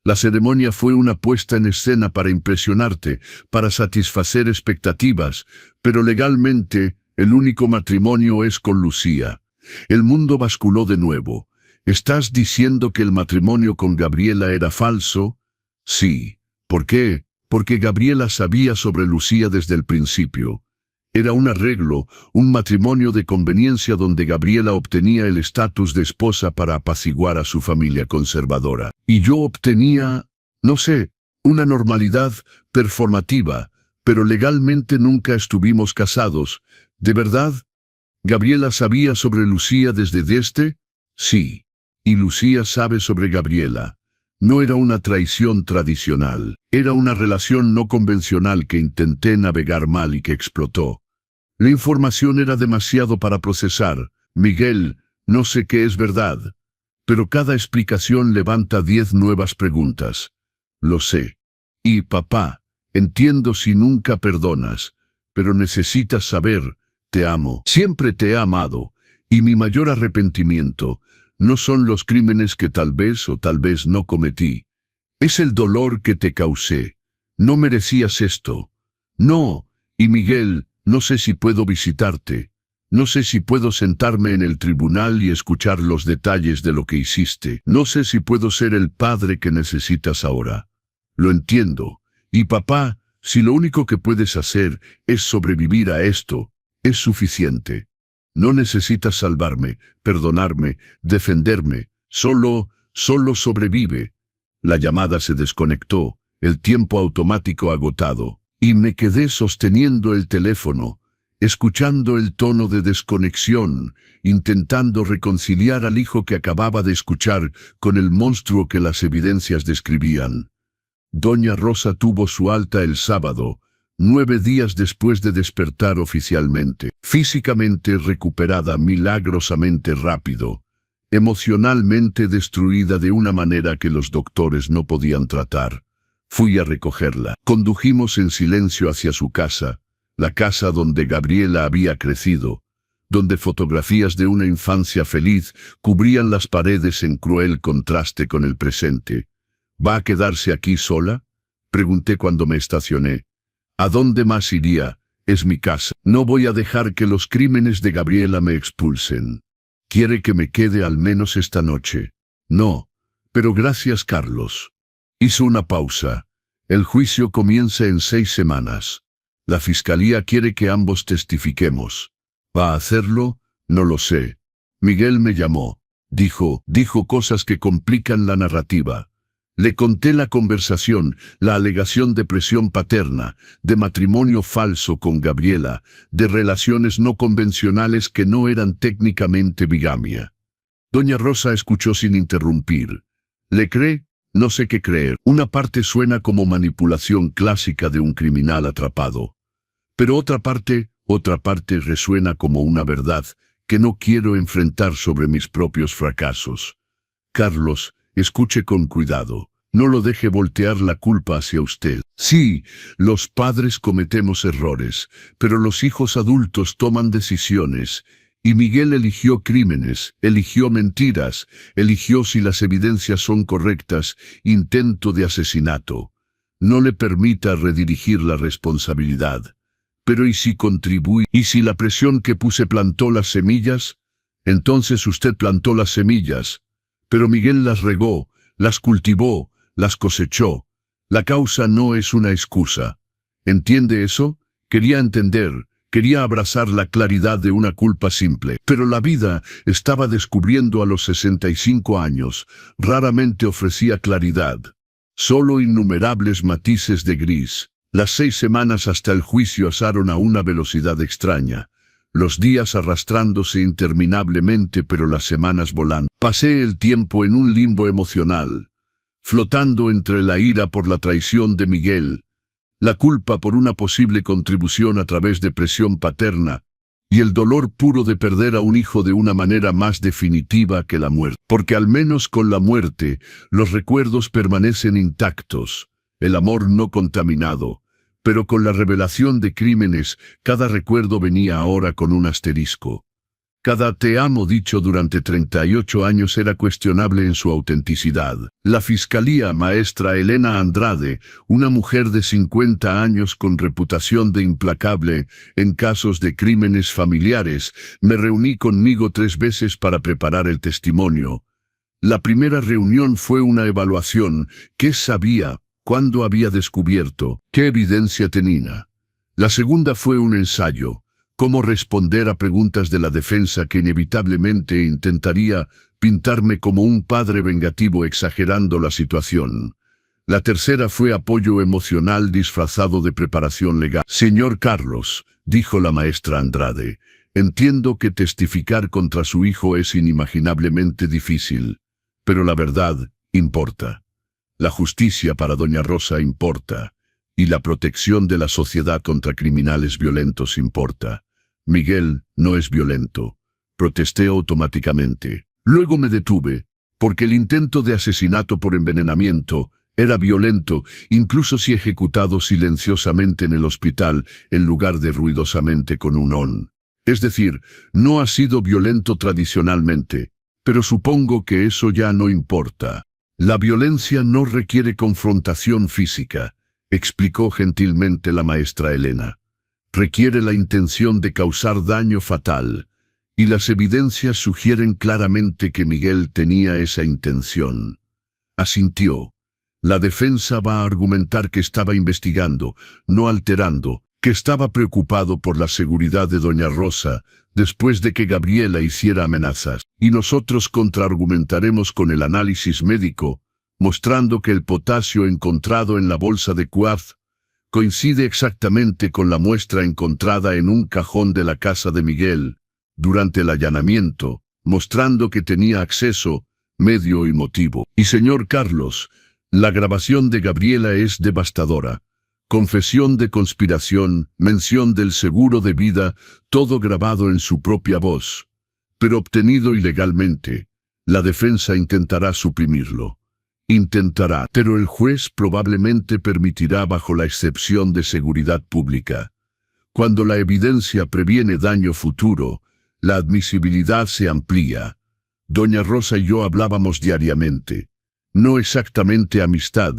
[SPEAKER 1] La ceremonia fue una puesta en escena para impresionarte, para satisfacer expectativas, pero legalmente el único matrimonio es con Lucía. El mundo basculó de nuevo. ¿Estás diciendo que el matrimonio con Gabriela era falso? Sí. ¿Por qué? Porque Gabriela sabía sobre Lucía desde el principio. Era un arreglo, un matrimonio de conveniencia donde Gabriela obtenía el estatus de esposa para apaciguar a su familia conservadora. Y yo obtenía, no sé, una normalidad performativa, pero legalmente nunca estuvimos casados. ¿De verdad? ¿Gabriela sabía sobre Lucía desde? Sí. Y Lucía sabe sobre Gabriela. No era una traición tradicional, era una relación no convencional que intenté navegar mal y que explotó. La información era demasiado para procesar. Miguel, no sé qué es verdad, pero cada explicación levanta 10 nuevas preguntas. Lo sé. Y papá, entiendo si nunca perdonas, pero necesitas saber, te amo. Siempre te he amado, y mi mayor arrepentimiento no son los crímenes que tal vez o tal vez no cometí. Es el dolor que te causé. No merecías esto. No, y Miguel, no sé si puedo visitarte. No sé si puedo sentarme en el tribunal y escuchar los detalles de lo que hiciste. No sé si puedo ser el padre que necesitas ahora. Lo entiendo. Y papá, si lo único que puedes hacer es sobrevivir a esto, es suficiente. No necesitas salvarme, perdonarme, defenderme. Solo sobrevive. La llamada se desconectó, el tiempo automático agotado, y me quedé sosteniendo el teléfono, escuchando el tono de desconexión, intentando reconciliar al hijo que acababa de escuchar con el monstruo que las evidencias describían. Doña Rosa tuvo su alta el sábado, 9 días después de despertar oficialmente, físicamente recuperada milagrosamente rápido, emocionalmente destruida de una manera que los doctores no podían tratar, Fui a recogerla. Condujimos en silencio hacia su casa, la casa donde Gabriela había crecido, donde fotografías de una infancia feliz cubrían las paredes en cruel contraste con el presente. ¿Va a quedarse aquí sola?, pregunté cuando me estacioné. ¿A dónde más iría? Es mi casa. No voy a dejar que los crímenes de Gabriela me expulsen. ¿Quiere que me quede al menos esta noche? No, pero gracias, Carlos. Hizo una pausa. El juicio comienza en 6 semanas. La fiscalía quiere que ambos testifiquemos. ¿Va a hacerlo? No lo sé. Miguel me llamó. Dijo cosas que complican la narrativa. Le conté la conversación, la alegación de presión paterna, de matrimonio falso con Gabriela, de relaciones no convencionales que no eran técnicamente bigamia. Doña Rosa escuchó sin interrumpir. ¿Le cree? No sé qué creer. Una parte suena como manipulación clásica de un criminal atrapado. Pero otra parte resuena como una verdad que no quiero enfrentar sobre mis propios fracasos. Carlos, escuche con cuidado. No lo deje voltear la culpa hacia usted. Sí, los padres cometemos errores, pero los hijos adultos toman decisiones. Y Miguel eligió crímenes, eligió mentiras, eligió, si las evidencias son correctas, intento de asesinato. No le permita redirigir la responsabilidad. Pero ¿y si contribuye? ¿Y si la presión que puse plantó las semillas? Entonces usted plantó las semillas. Pero Miguel las regó, las cultivó, las cosechó. La causa no es una excusa. ¿Entiende eso? Quería entender. Quería abrazar la claridad de una culpa simple, pero la vida estaba descubriendo a los 65 años. Raramente ofrecía claridad. Solo innumerables matices de gris. Las 6 semanas hasta el juicio pasaron a una velocidad extraña. Los días arrastrándose interminablemente, pero las semanas volando. Pasé el tiempo en un limbo emocional, flotando entre la ira por la traición de Miguel, la culpa por una posible contribución a través de presión paterna, y el dolor puro de perder a un hijo de una manera más definitiva que la muerte. Porque al menos con la muerte, los recuerdos permanecen intactos, el amor no contaminado. Pero con la revelación de crímenes, cada recuerdo venía ahora con un asterisco. Cada te amo dicho durante 38 años era cuestionable en su autenticidad. La fiscalía, maestra Elena Andrade, una mujer de 50 años con reputación de implacable en casos de crímenes familiares, me reuní conmigo 3 veces para preparar el testimonio. La primera reunión fue una evaluación. ¿Qué sabía? ¿Cuándo había descubierto? ¿Qué evidencia tenía? La segunda fue un ensayo. Cómo responder a preguntas de la defensa que inevitablemente intentaría pintarme como un padre vengativo exagerando la situación. La tercera fue apoyo emocional disfrazado de preparación legal. Señor Carlos, dijo la maestra Andrade, entiendo que testificar contra su hijo es inimaginablemente difícil, pero la verdad importa. La justicia para doña Rosa importa. Y la protección de la sociedad contra criminales violentos importa. Miguel no es violento. Protesté automáticamente. Luego me detuve, porque el intento de asesinato por envenenamiento era violento, incluso si ejecutado silenciosamente en el hospital, en lugar de ruidosamente con un on. Es decir, no ha sido violento tradicionalmente, pero supongo que eso ya no importa. La violencia no requiere confrontación física, explicó gentilmente la maestra Elena. Requiere la intención de causar daño fatal, y las evidencias sugieren claramente que Miguel tenía esa intención. Asintió. La defensa va a argumentar que estaba investigando, no alterando, que estaba preocupado por la seguridad de doña Rosa, después de que Gabriela hiciera amenazas, y nosotros contraargumentaremos con el análisis médico, mostrando que el potasio encontrado en la bolsa de Quartz coincide exactamente con la muestra encontrada en un cajón de la casa de Miguel durante el allanamiento, mostrando que tenía acceso, medio y motivo. Y señor Carlos, la grabación de Gabriela es devastadora. Confesión de conspiración, mención del seguro de vida, todo grabado en su propia voz, pero obtenido ilegalmente. La defensa intentará suprimirlo. Intentará, pero el juez probablemente permitirá bajo la excepción de seguridad pública. Cuando la evidencia previene daño futuro, la admisibilidad se amplía. Doña Rosa y yo hablábamos diariamente. No exactamente amistad,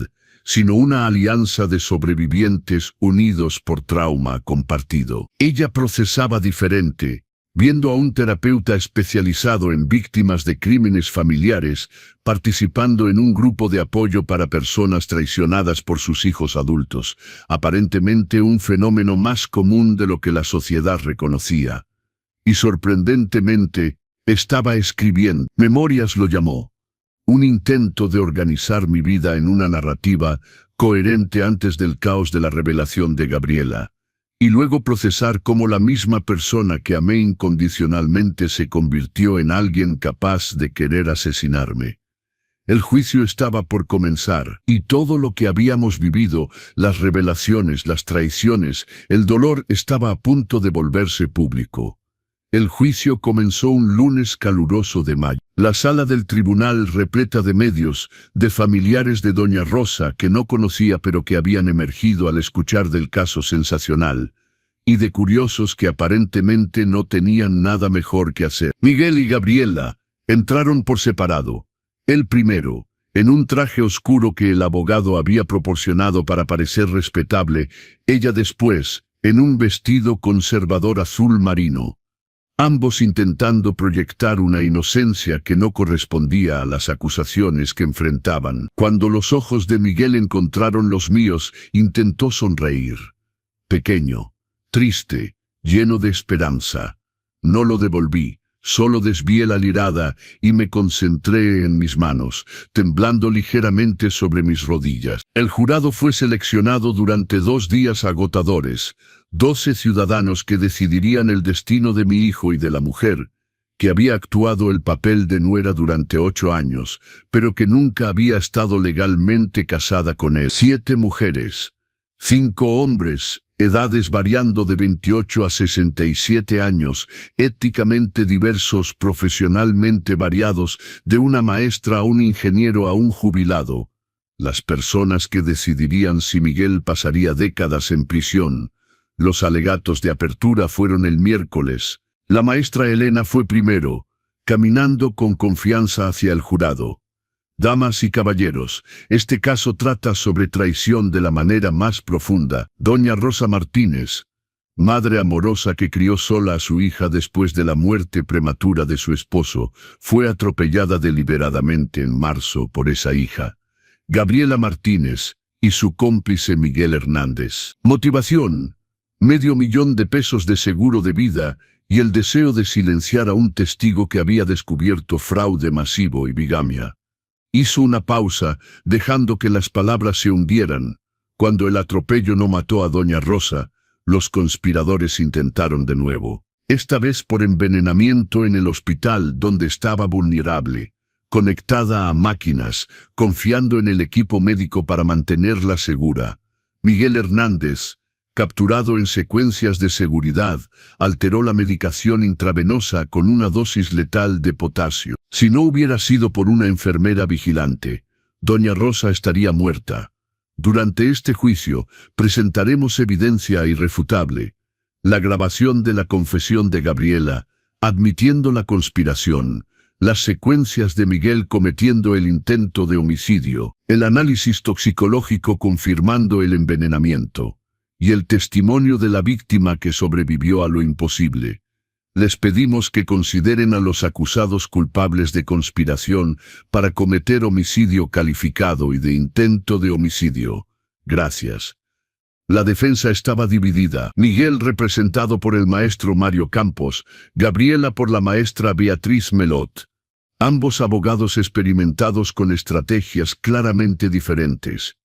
[SPEAKER 1] sino una alianza de sobrevivientes unidos por trauma compartido. Ella procesaba diferente, viendo a un terapeuta especializado en víctimas de crímenes familiares, participando en un grupo de apoyo para personas traicionadas por sus hijos adultos, aparentemente un fenómeno más común de lo que la sociedad reconocía. Y sorprendentemente, estaba escribiendo. Memorias lo llamó. Un intento de organizar mi vida en una narrativa coherente antes del caos de la revelación de Gabriela. Y luego procesar cómo la misma persona que amé incondicionalmente se convirtió en alguien capaz de querer asesinarme. El juicio estaba por comenzar, y todo lo que habíamos vivido, las revelaciones, las traiciones, el dolor estaba a punto de volverse público. El juicio comenzó un lunes caluroso de mayo. La sala del tribunal repleta de medios, de familiares de Doña Rosa que no conocía pero que habían emergido al escuchar del caso sensacional, y de curiosos que aparentemente no tenían nada mejor que hacer. Miguel y Gabriela entraron por separado. Él primero, en un traje oscuro que el abogado había proporcionado para parecer respetable, ella después, en un vestido conservador azul marino. Ambos intentando proyectar una inocencia que no correspondía a las acusaciones que enfrentaban. Cuando los ojos de Miguel encontraron los míos, intentó sonreír. Pequeño, triste, lleno de esperanza. No lo devolví, solo desvié la mirada y me concentré en mis manos, temblando ligeramente sobre mis rodillas. El jurado fue seleccionado durante 2 días agotadores. 12 ciudadanos que decidirían el destino de mi hijo y de la mujer, que había actuado el papel de nuera durante 8 años, pero que nunca había estado legalmente casada con él. 7 mujeres, 5 hombres, edades variando de 28 a 67 años, éticamente diversos, profesionalmente variados, de una maestra a un ingeniero a un jubilado. Las personas que decidirían si Miguel pasaría décadas en prisión. Los alegatos de apertura fueron el miércoles. La maestra Elena fue primero, caminando con confianza hacia el jurado. Damas y caballeros, este caso trata sobre traición de la manera más profunda. Doña Rosa Martínez, madre amorosa que crió sola a su hija después de la muerte prematura de su esposo, fue atropellada deliberadamente en marzo por esa hija. Gabriela Martínez y su cómplice Miguel Hernández. Motivación: $500,000 de seguro de vida y el deseo de silenciar a un testigo que había descubierto fraude masivo y bigamia. Hizo una pausa, dejando que las palabras se hundieran. Cuando el atropello no mató a Doña Rosa, los conspiradores intentaron de nuevo. Esta vez por envenenamiento en el hospital donde estaba vulnerable, conectada a máquinas, confiando en el equipo médico para mantenerla segura. Miguel Hernández, capturado en secuencias de seguridad, alteró la medicación intravenosa con una dosis letal de potasio. Si no hubiera sido por una enfermera vigilante, Doña Rosa estaría muerta. Durante este juicio, presentaremos evidencia irrefutable. La grabación de la confesión de Gabriela, admitiendo la conspiración, las secuencias de Miguel cometiendo el intento de homicidio, el análisis toxicológico confirmando el envenenamiento, y el testimonio de la víctima que sobrevivió a lo imposible. Les pedimos que consideren a los acusados culpables de conspiración para cometer homicidio calificado y de intento de homicidio. Gracias. La defensa estaba dividida. Miguel representado por el maestro Mario Campos, Gabriela por la maestra Beatriz Melot. Ambos abogados experimentados con estrategias claramente diferentes.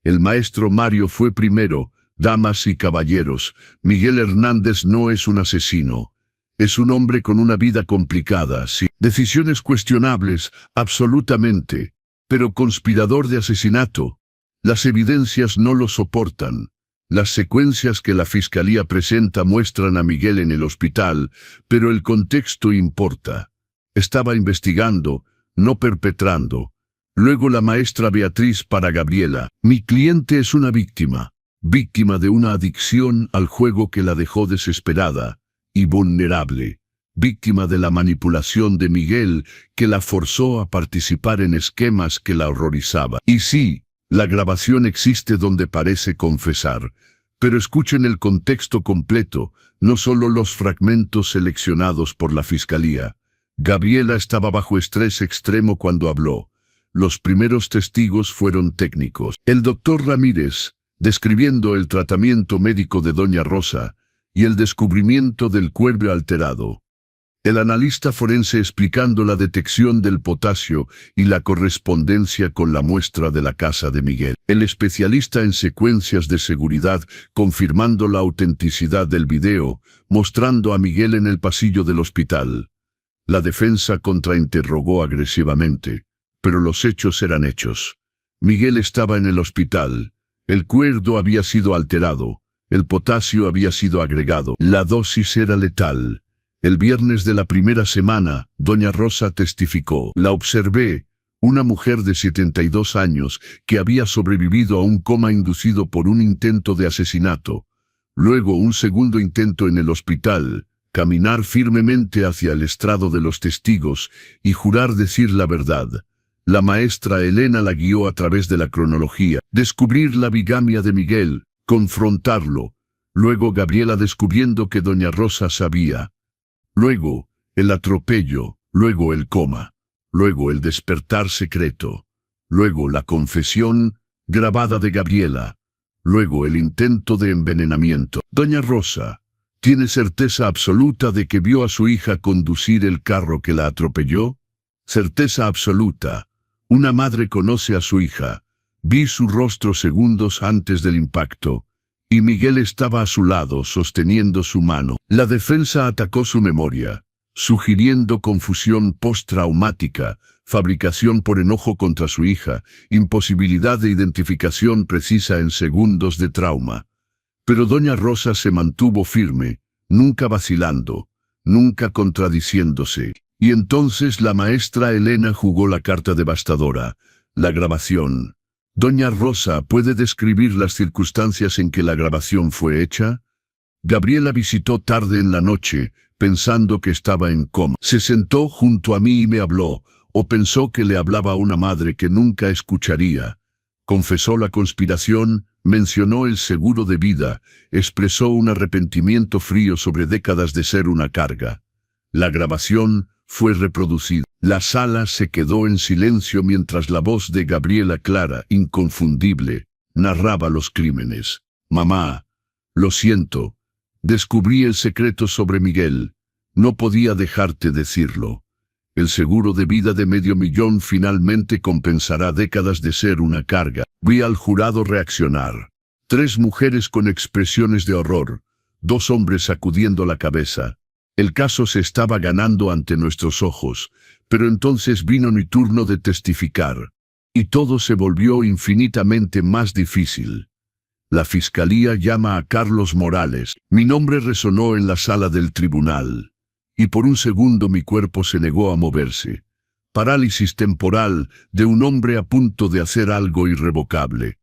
[SPEAKER 1] El maestro Mario fue primero. Damas y caballeros, Miguel Hernández no es un asesino. Es un hombre con una vida complicada, sí. Decisiones cuestionables, absolutamente. Pero conspirador de asesinato. Las evidencias no lo soportan. Las secuencias que la fiscalía presenta muestran a Miguel en el hospital, pero el contexto importa. Estaba investigando, no perpetrando. Luego la maestra Beatriz para Gabriela. Mi cliente es una víctima. Víctima de una adicción al juego que la dejó desesperada y vulnerable. Víctima de la manipulación de Miguel, que la forzó a participar en esquemas que la horrorizaban. Y sí, la grabación existe donde parece confesar. Pero escuchen el contexto completo, no solo los fragmentos seleccionados por la fiscalía. Gabriela estaba bajo estrés extremo cuando habló. Los primeros testigos fueron técnicos. El doctor Ramírez, describiendo el tratamiento médico de Doña Rosa y el descubrimiento del cuerpo alterado. El analista forense explicando la detección del potasio y la correspondencia con la muestra de la casa de Miguel. El especialista en secuencias de seguridad confirmando la autenticidad del video, mostrando a Miguel en el pasillo del hospital. La defensa contrainterrogó agresivamente, pero los hechos eran hechos. Miguel estaba en el hospital, el cuerdo había sido alterado, el potasio había sido agregado, la dosis era letal. El viernes de la primera semana, Doña Rosa testificó. La observé, una mujer de 72 años que había sobrevivido a un coma inducido por un intento de asesinato. Luego un segundo intento en el hospital, caminar firmemente hacia el estrado de los testigos y jurar decir la verdad. La maestra Elena la guió a través de la cronología. Descubrir la bigamia de Miguel, confrontarlo. Luego Gabriela descubriendo que Doña Rosa sabía. Luego, el atropello, luego el coma, luego el despertar secreto, luego la confesión grabada de Gabriela, luego el intento de envenenamiento. Doña Rosa, ¿tiene certeza absoluta de que vio a su hija conducir el carro que la atropelló? Certeza absoluta. Una madre conoce a su hija. Vi su rostro segundos antes del impacto. Y Miguel estaba a su lado sosteniendo su mano. La defensa atacó su memoria, sugiriendo confusión postraumática, fabricación por enojo contra su hija, imposibilidad de identificación precisa en segundos de trauma. Pero Doña Rosa se mantuvo firme, nunca vacilando, nunca contradiciéndose. Y entonces la maestra Elena jugó la carta devastadora, la grabación. Doña Rosa, ¿puede describir las circunstancias en que la grabación fue hecha? Gabriela visitó tarde en la noche, pensando que estaba en coma. Se sentó junto a mí y me habló, o pensó que le hablaba a una madre que nunca escucharía. Confesó la conspiración, mencionó el seguro de vida, expresó un arrepentimiento frío sobre décadas de ser una carga. La grabación fue reproducida. La sala se quedó en silencio mientras la voz de Gabriela clara, inconfundible, narraba los crímenes. Mamá, lo siento. Descubrí el secreto sobre Miguel. No podía dejarte decirlo. El seguro de vida de $500,000 finalmente compensará décadas de ser una carga. Vi al jurado reaccionar. 3 mujeres con expresiones de horror, 2 hombres sacudiendo la cabeza. El caso se estaba ganando ante nuestros ojos, pero entonces vino mi turno de testificar. Y todo se volvió infinitamente más difícil. La fiscalía llama a Carlos Morales. Mi nombre resonó en la sala del tribunal. Y por un segundo mi cuerpo se negó a moverse. Parálisis temporal de un hombre a punto de hacer algo irrevocable.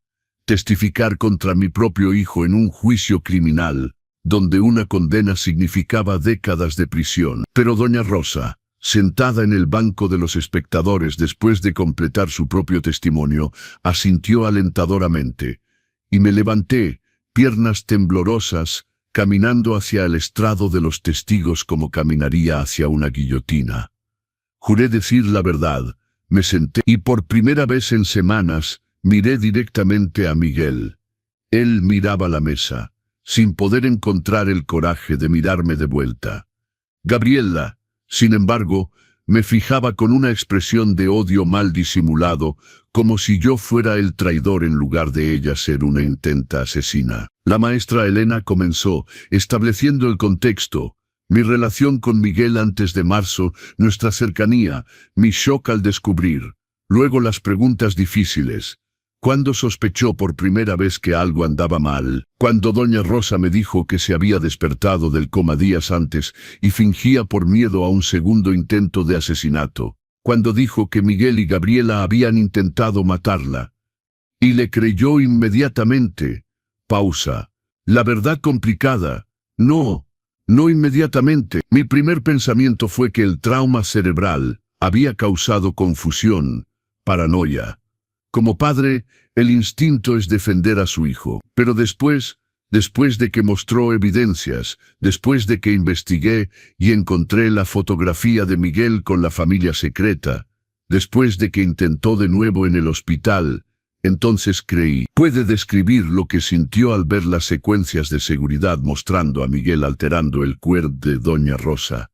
[SPEAKER 1] Testificar contra mi propio hijo en un juicio criminal, donde una condena significaba décadas de prisión. Pero Doña Rosa, sentada en el banco de los espectadores después de completar su propio testimonio, asintió alentadoramente. Y me levanté, piernas temblorosas, caminando hacia el estrado de los testigos como caminaría hacia una guillotina. Juré decir la verdad, me senté y por primera vez en semanas miré directamente a Miguel. Él miraba la mesa, sin poder encontrar el coraje de mirarme de vuelta. Gabriela, sin embargo, me fijaba con una expresión de odio mal disimulado, como si yo fuera el traidor en lugar de ella ser una intenta asesina. La maestra Elena comenzó, estableciendo el contexto, mi relación con Miguel antes de marzo, nuestra cercanía, mi shock al descubrir, luego las preguntas difíciles. ¿Cuándo sospechó por primera vez que algo andaba mal? Cuando Doña Rosa me dijo que se había despertado del coma días antes y fingía por miedo a un segundo intento de asesinato. cuando dijo que Miguel y Gabriela habían intentado matarla. Y le creyó inmediatamente. Pausa. La verdad complicada. No inmediatamente. Mi primer pensamiento fue que el trauma cerebral había causado confusión, paranoia. Como padre, el instinto es defender a su hijo. Pero después de que mostró evidencias, después de que investigué y encontré la fotografía de Miguel con la familia secreta, después de que intentó de nuevo en el hospital, entonces creí. Puede describir lo que sintió al ver las secuencias de seguridad mostrando a Miguel alterando el cuerpo de Doña Rosa.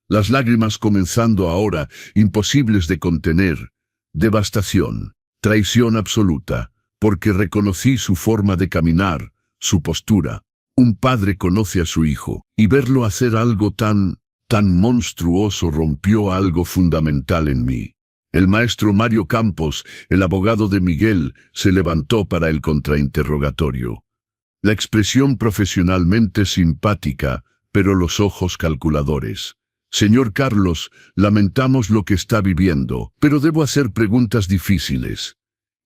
[SPEAKER 1] Las lágrimas comenzando ahora, imposibles de contener. Devastación, traición absoluta, porque reconocí su forma de caminar, su postura. Un padre conoce a su hijo, y verlo hacer algo tan monstruoso rompió algo fundamental en mí. El maestro Mario Campos, el abogado de Miguel, se levantó para el contrainterrogatorio. La expresión profesionalmente simpática, pero los ojos calculadores. Señor Carlos, lamentamos lo que está viviendo, pero debo hacer preguntas difíciles.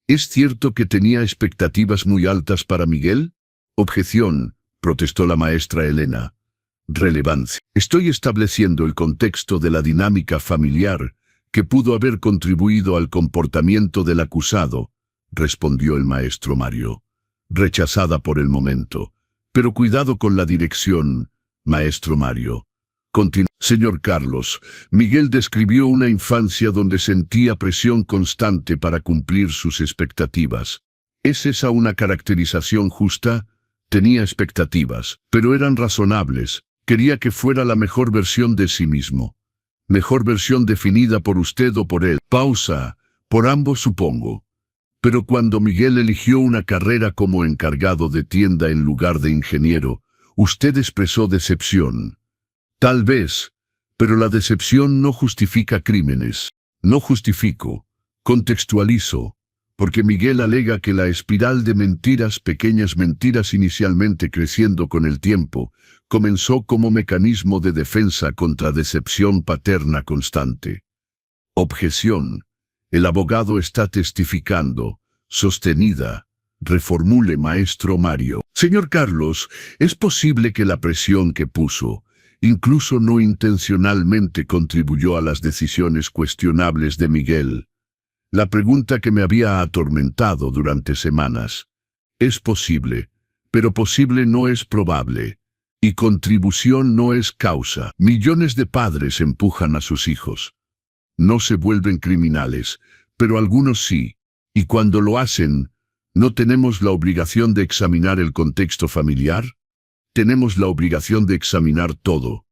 [SPEAKER 1] ¿Es cierto que tenía expectativas muy altas para Miguel? Objeción, protestó la maestra Elena. Relevancia. Estoy estableciendo el contexto de la dinámica familiar que pudo haber contribuido al comportamiento del acusado, respondió el maestro Mario, rechazada por el momento. Pero cuidado con la dirección, maestro Mario. Señor Carlos, Miguel describió una infancia donde sentía presión constante para cumplir sus expectativas. ¿Es esa una caracterización justa? Tenía expectativas, pero eran razonables. Quería que fuera la mejor versión de sí mismo. Mejor versión definida por usted o por él. Pausa. Por ambos supongo. Pero cuando Miguel eligió una carrera como encargado de tienda en lugar de ingeniero, usted expresó decepción. Tal vez, pero la decepción no justifica crímenes. No justifico. Contextualizo. Porque Miguel alega que la espiral de mentiras, pequeñas mentiras inicialmente creciendo con el tiempo, comenzó como mecanismo de defensa contra decepción paterna constante. Objeción. El abogado está testificando. Sostenida. Reformule maestro Mario. Señor Carlos, ¿es posible que la presión que puso, incluso no intencionalmente, contribuyó a las decisiones cuestionables de Miguel? La pregunta que me había atormentado durante semanas. Es posible, pero posible no es probable. Y contribución no es causa. Millones de padres empujan a sus hijos. No se vuelven criminales, pero algunos sí. Y cuando lo hacen, ¿no tenemos la obligación de examinar el contexto familiar? Tenemos la obligación de examinar todo.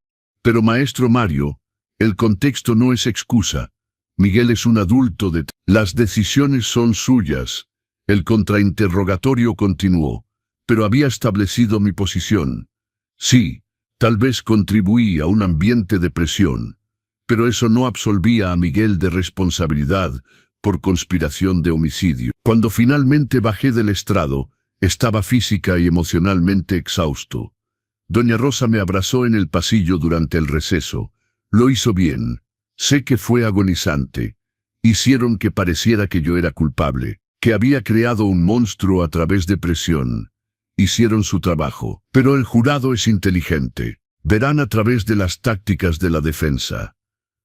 [SPEAKER 1] Pero maestro Mario, el contexto no es excusa. Miguel es un adulto de... Las decisiones son suyas. El contrainterrogatorio continuó, pero había establecido mi posición. Sí, tal vez contribuí a un ambiente de presión, pero eso no absolvía a Miguel de responsabilidad por conspiración de homicidio. Cuando finalmente bajé del estrado, estaba física y emocionalmente exhausto. Doña Rosa me abrazó en el pasillo durante el receso. Lo hizo bien. Sé que fue agonizante. Hicieron que pareciera que yo era culpable, que había creado un monstruo a través de presión. Hicieron su trabajo, pero el jurado es inteligente. Verán a través de las tácticas de la defensa.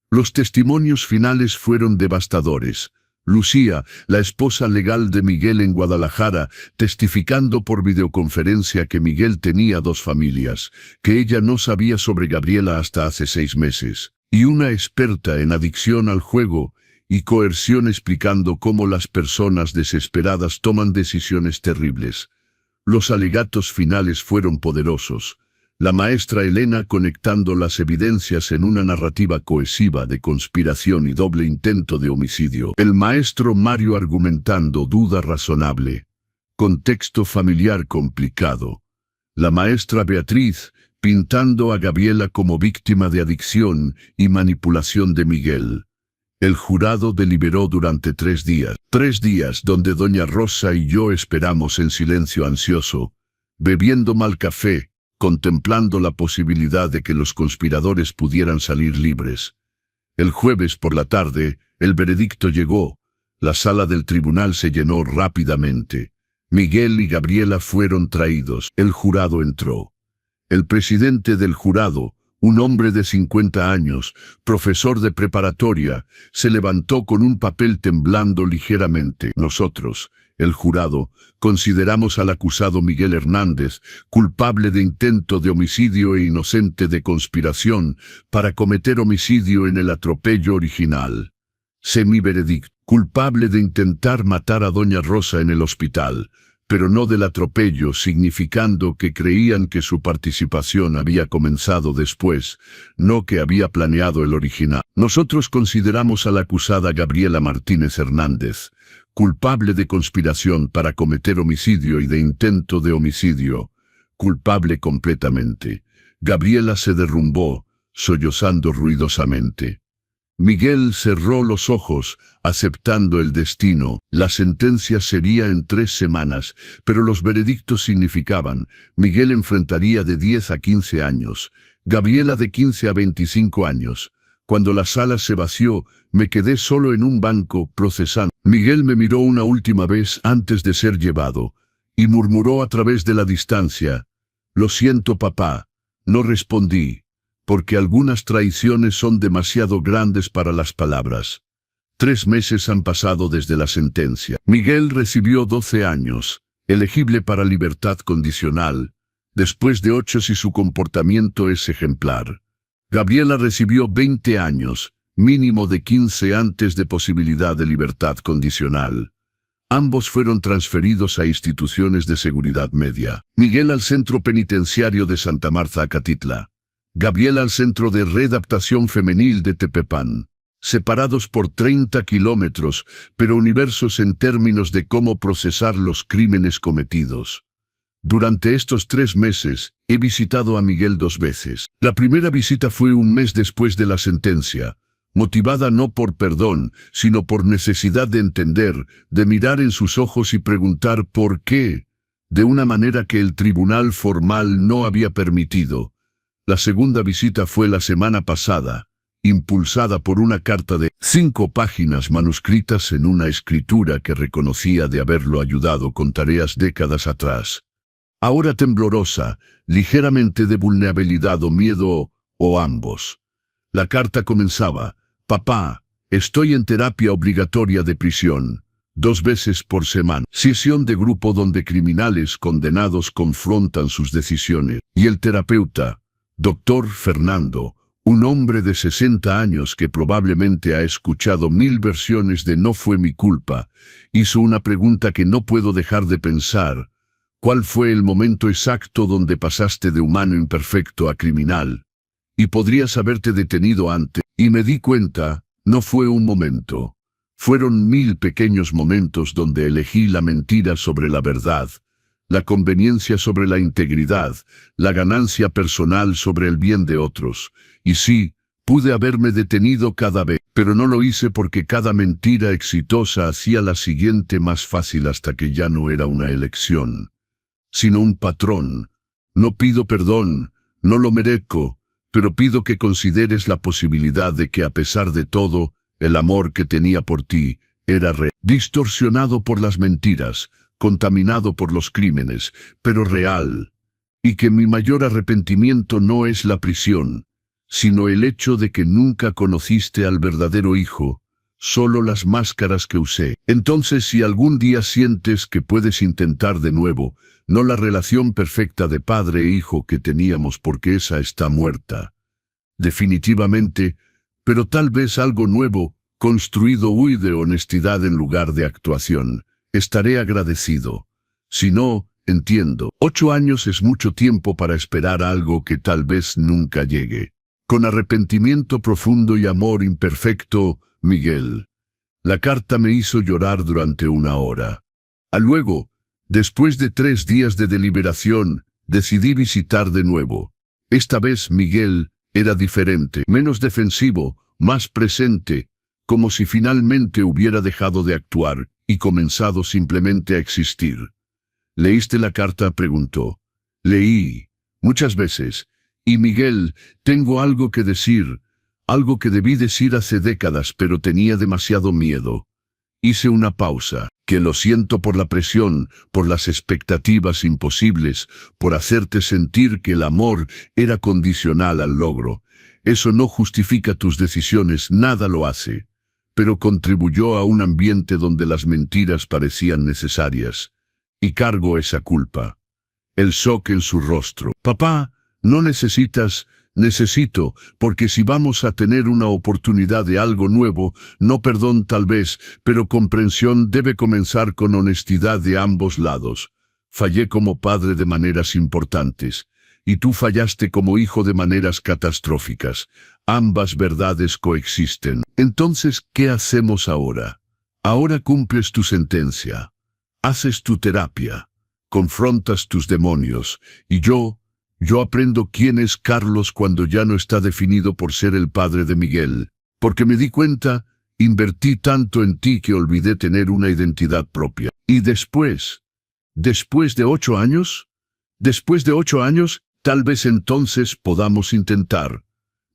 [SPEAKER 1] Los testimonios finales fueron devastadores. Lucía, la esposa legal de Miguel en Guadalajara, testificando por videoconferencia que Miguel tenía 2 familias, que ella no sabía sobre Gabriela hasta hace 6 meses. Y una experta en adicción al juego y coerción explicando cómo las personas desesperadas toman decisiones terribles. Los alegatos finales fueron poderosos. La maestra Elena conectando las evidencias en una narrativa cohesiva de conspiración y doble intento de homicidio. El maestro Mario argumentando duda razonable. Contexto familiar complicado. La maestra Beatriz pintando a Gabriela como víctima de adicción y manipulación de Miguel. El jurado deliberó durante 3 días. 3 días donde doña Rosa y yo esperamos en silencio ansioso, bebiendo mal café, contemplando la posibilidad de que los conspiradores pudieran salir libres. El jueves por la tarde, El veredicto llegó. La sala del tribunal se llenó rápidamente. Miguel y Gabriela fueron traídos. El jurado entró. El presidente del jurado, un hombre de 50 años, profesor de preparatoria, se levantó con un papel temblando ligeramente. Nosotros, el jurado, consideramos al acusado Miguel Hernández culpable de intento de homicidio e inocente de conspiración para cometer homicidio en el atropello original. Semi-veredicto. Culpable de intentar matar a doña Rosa en el hospital, pero no del atropello, significando que creían que su participación había comenzado después, no que había planeado el original. Nosotros consideramos a la acusada Gabriela Martínez Hernández culpable de conspiración para cometer homicidio y de intento de homicidio, culpable completamente. Gabriela se derrumbó, sollozando ruidosamente. Miguel cerró los ojos, aceptando el destino. La sentencia sería en 3 semanas, pero los veredictos significaban: Miguel enfrentaría de 10 a 15 años, Gabriela de 15 a 25 años. Cuando la sala se vació, me quedé solo en un banco, procesando. Miguel me miró una última vez antes de ser llevado, y murmuró a través de la distancia: «Lo siento, papá». No respondí, porque algunas traiciones son demasiado grandes para las palabras. 3 meses han pasado desde la sentencia. Miguel recibió 12 años, elegible para libertad condicional, después de 8 si su comportamiento es ejemplar. Gabriela recibió 20 años, mínimo de 15 antes de posibilidad de libertad condicional. Ambos fueron transferidos a instituciones de seguridad media. Miguel al centro penitenciario de Santa Marta, Acatitla. Gabriela al Centro de Readaptación Femenil de Tepepán, separados por 30 kilómetros, pero universos en términos de cómo procesar los crímenes cometidos. Durante estos 3 meses, he visitado a Miguel 2 veces. La primera visita fue un mes después de la sentencia, motivada no por perdón, sino por necesidad de entender, de mirar en sus ojos y preguntar por qué, de una manera que el tribunal formal no había permitido. La segunda visita fue la semana pasada, impulsada por una carta de 5 páginas manuscritas en una escritura que reconocía de haberlo ayudado con tareas décadas atrás. Ahora temblorosa, ligeramente de vulnerabilidad o miedo, o ambos. La carta comenzaba: «Papá, estoy en terapia obligatoria de prisión, 2 veces por semana. Sesión de grupo donde criminales condenados confrontan sus decisiones». Y el terapeuta, Dr. Fernando, un hombre de 60 años que probablemente ha escuchado 1000 versiones de «No fue mi culpa», hizo una pregunta que no puedo dejar de pensar: ¿cuál fue el momento exacto donde pasaste de humano imperfecto a criminal? Y podrías haberte detenido antes. Y me di cuenta, no fue un momento. Fueron 1000 pequeños momentos donde elegí la mentira sobre la verdad, la conveniencia sobre la integridad, la ganancia personal sobre el bien de otros. Y sí, pude haberme detenido cada vez, pero no lo hice porque cada mentira exitosa hacía la siguiente más fácil hasta que ya no era una elección, sino un patrón. No pido perdón, no lo merezco, pero pido que consideres la posibilidad de que a pesar de todo, el amor que tenía por ti era distorsionado por las mentiras, contaminado por los crímenes, pero real. Y que mi mayor arrepentimiento no es la prisión, sino el hecho de que nunca conociste al verdadero hijo, solo las máscaras que usé. Entonces, si algún día sientes que puedes intentar de nuevo, no la relación perfecta de padre e hijo que teníamos porque esa está muerta, definitivamente, pero tal vez algo nuevo, construido hoy de honestidad en lugar de actuación, estaré agradecido. Si no, entiendo. 8 años es mucho tiempo para esperar algo que tal vez nunca llegue. Con arrepentimiento profundo y amor imperfecto, Miguel. La carta me hizo llorar durante 1 hora. Luego, después de 3 días de deliberación, decidí visitar de nuevo. Esta vez Miguel era diferente, menos defensivo, más presente, como si finalmente hubiera dejado de actuar y comenzado simplemente a existir. ¿Leíste la carta?, preguntó. Leí, muchas veces. Y Miguel, tengo algo que decir. Algo que debí decir hace décadas, pero tenía demasiado miedo. Hice una pausa. Que lo siento por la presión, por las expectativas imposibles, por hacerte sentir que el amor era condicional al logro. Eso no justifica tus decisiones, nada lo hace. Pero contribuyó a un ambiente donde las mentiras parecían necesarias. Y cargo esa culpa. El shock en su rostro. Papá, no necesitas... Necesito, porque si vamos a tener una oportunidad de algo nuevo, no perdón tal vez, pero comprensión debe comenzar con honestidad de ambos lados. Fallé como padre de maneras importantes, y tú fallaste como hijo de maneras catastróficas. Ambas verdades coexisten. Entonces, ¿qué hacemos ahora? Ahora cumples tu sentencia. Haces tu terapia. Confrontas tus demonios. Y yo aprendo quién es Carlos cuando ya no está definido por ser el padre de Miguel. Porque me di cuenta, invertí tanto en ti que olvidé tener una identidad propia. Y después de 8 años, tal vez entonces podamos intentar.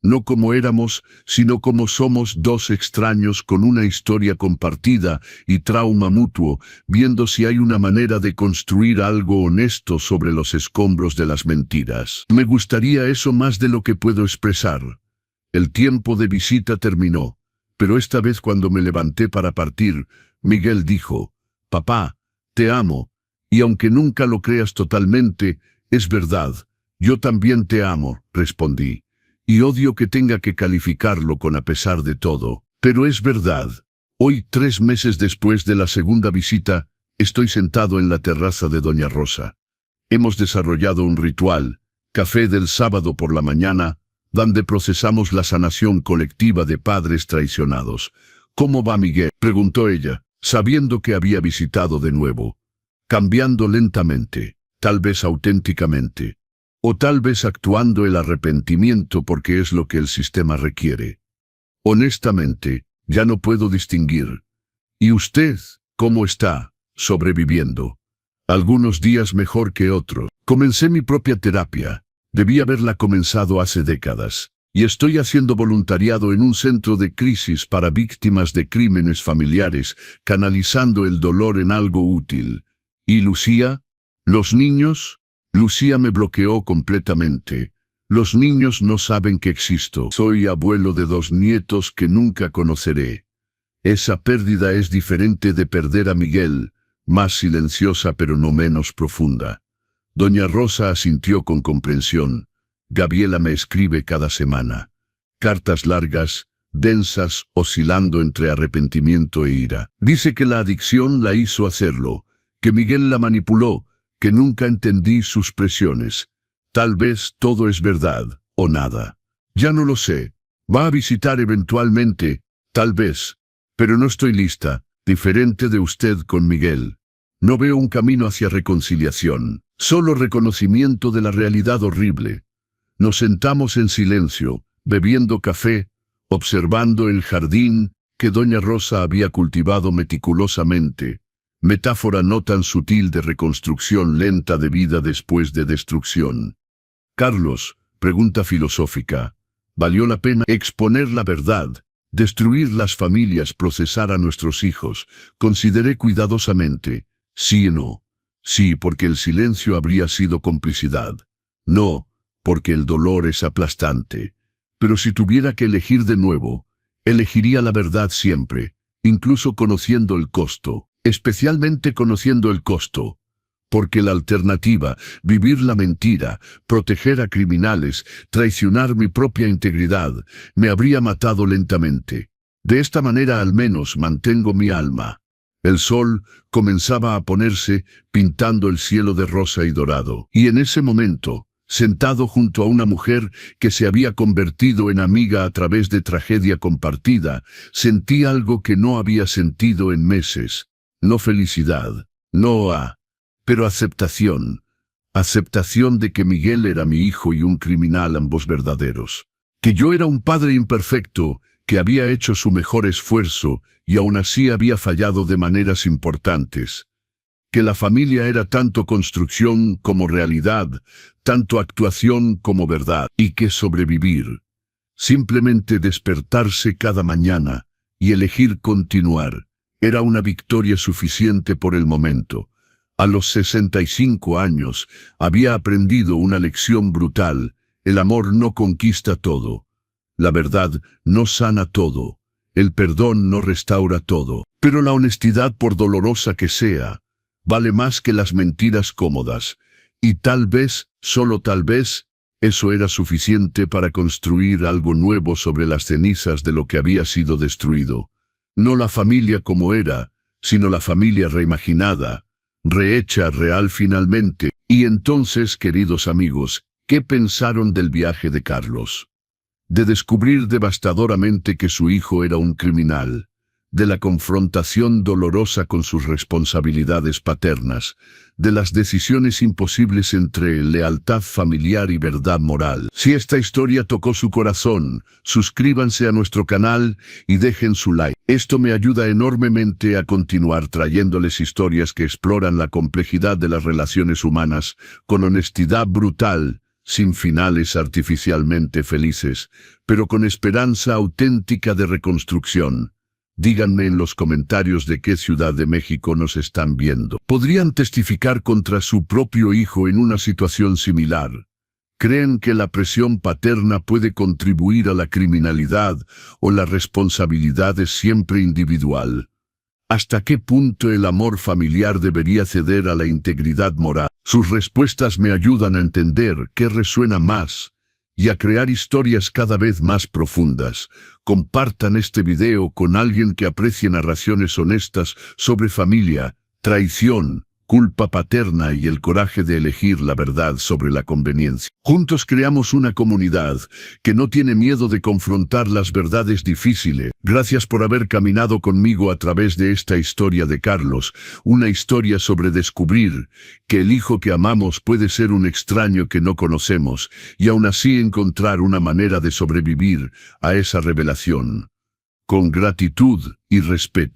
[SPEAKER 1] No como éramos, sino como somos dos extraños con una historia compartida y trauma mutuo, viendo si hay una manera de construir algo honesto sobre los escombros de las mentiras. Me gustaría eso más de lo que puedo expresar. El tiempo de visita terminó, pero esta vez cuando me levanté para partir, Miguel dijo, «Papá, te amo, y aunque nunca lo creas totalmente, es verdad, yo también te amo», respondí. Y odio que tenga que calificarlo con a pesar de todo. Pero es verdad. Hoy, 3 meses después de la segunda visita, estoy sentado en la terraza de Doña Rosa. Hemos desarrollado un ritual, café del sábado por la mañana, donde procesamos la sanación colectiva de padres traicionados. «¿Cómo va Miguel?», preguntó ella, sabiendo que había visitado de nuevo. Cambiando lentamente, tal vez auténticamente. O tal vez actuando el arrepentimiento porque es lo que el sistema requiere. Honestamente, ya no puedo distinguir. ¿Y usted, cómo está? Sobreviviendo. Algunos días mejor que otros. Comencé mi propia terapia. Debí haberla comenzado hace décadas. Y estoy haciendo voluntariado en un centro de crisis para víctimas de crímenes familiares, canalizando el dolor en algo útil. ¿Y Lucía? ¿Los niños? Lucía me bloqueó completamente. Los niños no saben que existo. Soy abuelo de 2 nietos que nunca conoceré. Esa pérdida es diferente de perder a Miguel, más silenciosa pero no menos profunda. Doña Rosa asintió con comprensión. Gabriela me escribe cada semana. Cartas largas, densas, oscilando entre arrepentimiento e ira. Dice que la adicción la hizo hacerlo, que Miguel la manipuló, que nunca entendí sus presiones. Tal vez todo es verdad, o nada. Ya no lo sé. Va a visitar eventualmente, tal vez. Pero no estoy lista, diferente de usted con Miguel. No veo un camino hacia reconciliación, solo reconocimiento de la realidad horrible. Nos sentamos en silencio, bebiendo café, observando el jardín que Doña Rosa había cultivado meticulosamente. Metáfora no tan sutil de reconstrucción lenta de vida después de destrucción. Carlos, pregunta filosófica, ¿valió la pena exponer la verdad, destruir las familias, procesar a nuestros hijos? Consideré cuidadosamente, sí y no. Sí, porque el silencio habría sido complicidad. No, porque el dolor es aplastante. Pero si tuviera que elegir de nuevo, elegiría la verdad siempre, incluso conociendo el costo. Especialmente conociendo el costo, porque la alternativa, vivir la mentira, proteger a criminales, traicionar mi propia integridad, me habría matado lentamente. De esta manera al menos mantengo mi alma. El sol comenzaba a ponerse, pintando el cielo de rosa y dorado. Y en ese momento, sentado junto a una mujer que se había convertido en amiga a través de tragedia compartida, sentí algo que no había sentido en meses. No felicidad, pero aceptación. Aceptación de que Miguel era mi hijo y un criminal, ambos verdaderos. Que yo era un padre imperfecto, que había hecho su mejor esfuerzo y aún así había fallado de maneras importantes. Que la familia era tanto construcción como realidad, tanto actuación como verdad. Y que sobrevivir. Simplemente despertarse cada mañana y elegir continuar. Era una victoria suficiente por el momento. A los 65 años había aprendido una lección brutal. El amor no conquista todo. La verdad no sana todo. El perdón no restaura todo. Pero la honestidad, por dolorosa que sea, vale más que las mentiras cómodas. Y tal vez, solo tal vez, eso era suficiente para construir algo nuevo sobre las cenizas de lo que había sido destruido. No la familia como era, sino la familia reimaginada, rehecha real finalmente. Y entonces, queridos amigos, ¿qué pensaron del viaje de Carlos? De descubrir devastadoramente que su hijo era un criminal, de la confrontación dolorosa con sus responsabilidades paternas, de las decisiones imposibles entre lealtad familiar y verdad moral. Si esta historia tocó su corazón, suscríbanse a nuestro canal y dejen su like. Esto me ayuda enormemente a continuar trayéndoles historias que exploran la complejidad de las relaciones humanas con honestidad brutal, sin finales artificialmente felices, pero con esperanza auténtica de reconstrucción. Díganme en los comentarios de qué ciudad de México nos están viendo. ¿Podrían testificar contra su propio hijo en una situación similar? ¿Creen que la presión paterna puede contribuir a la criminalidad o la responsabilidad es siempre individual? ¿Hasta qué punto el amor familiar debería ceder a la integridad moral? Sus respuestas me ayudan a entender qué resuena más y a crear historias cada vez más profundas. Compartan este video con alguien que aprecie narraciones honestas sobre familia, traición, culpa paterna y el coraje de elegir la verdad sobre la conveniencia. Juntos creamos una comunidad que no tiene miedo de confrontar las verdades difíciles. Gracias por haber caminado conmigo a través de esta historia de Carlos, una historia sobre descubrir que el hijo que amamos puede ser un extraño que no conocemos y aún así encontrar una manera de sobrevivir a esa revelación. Con gratitud y respeto.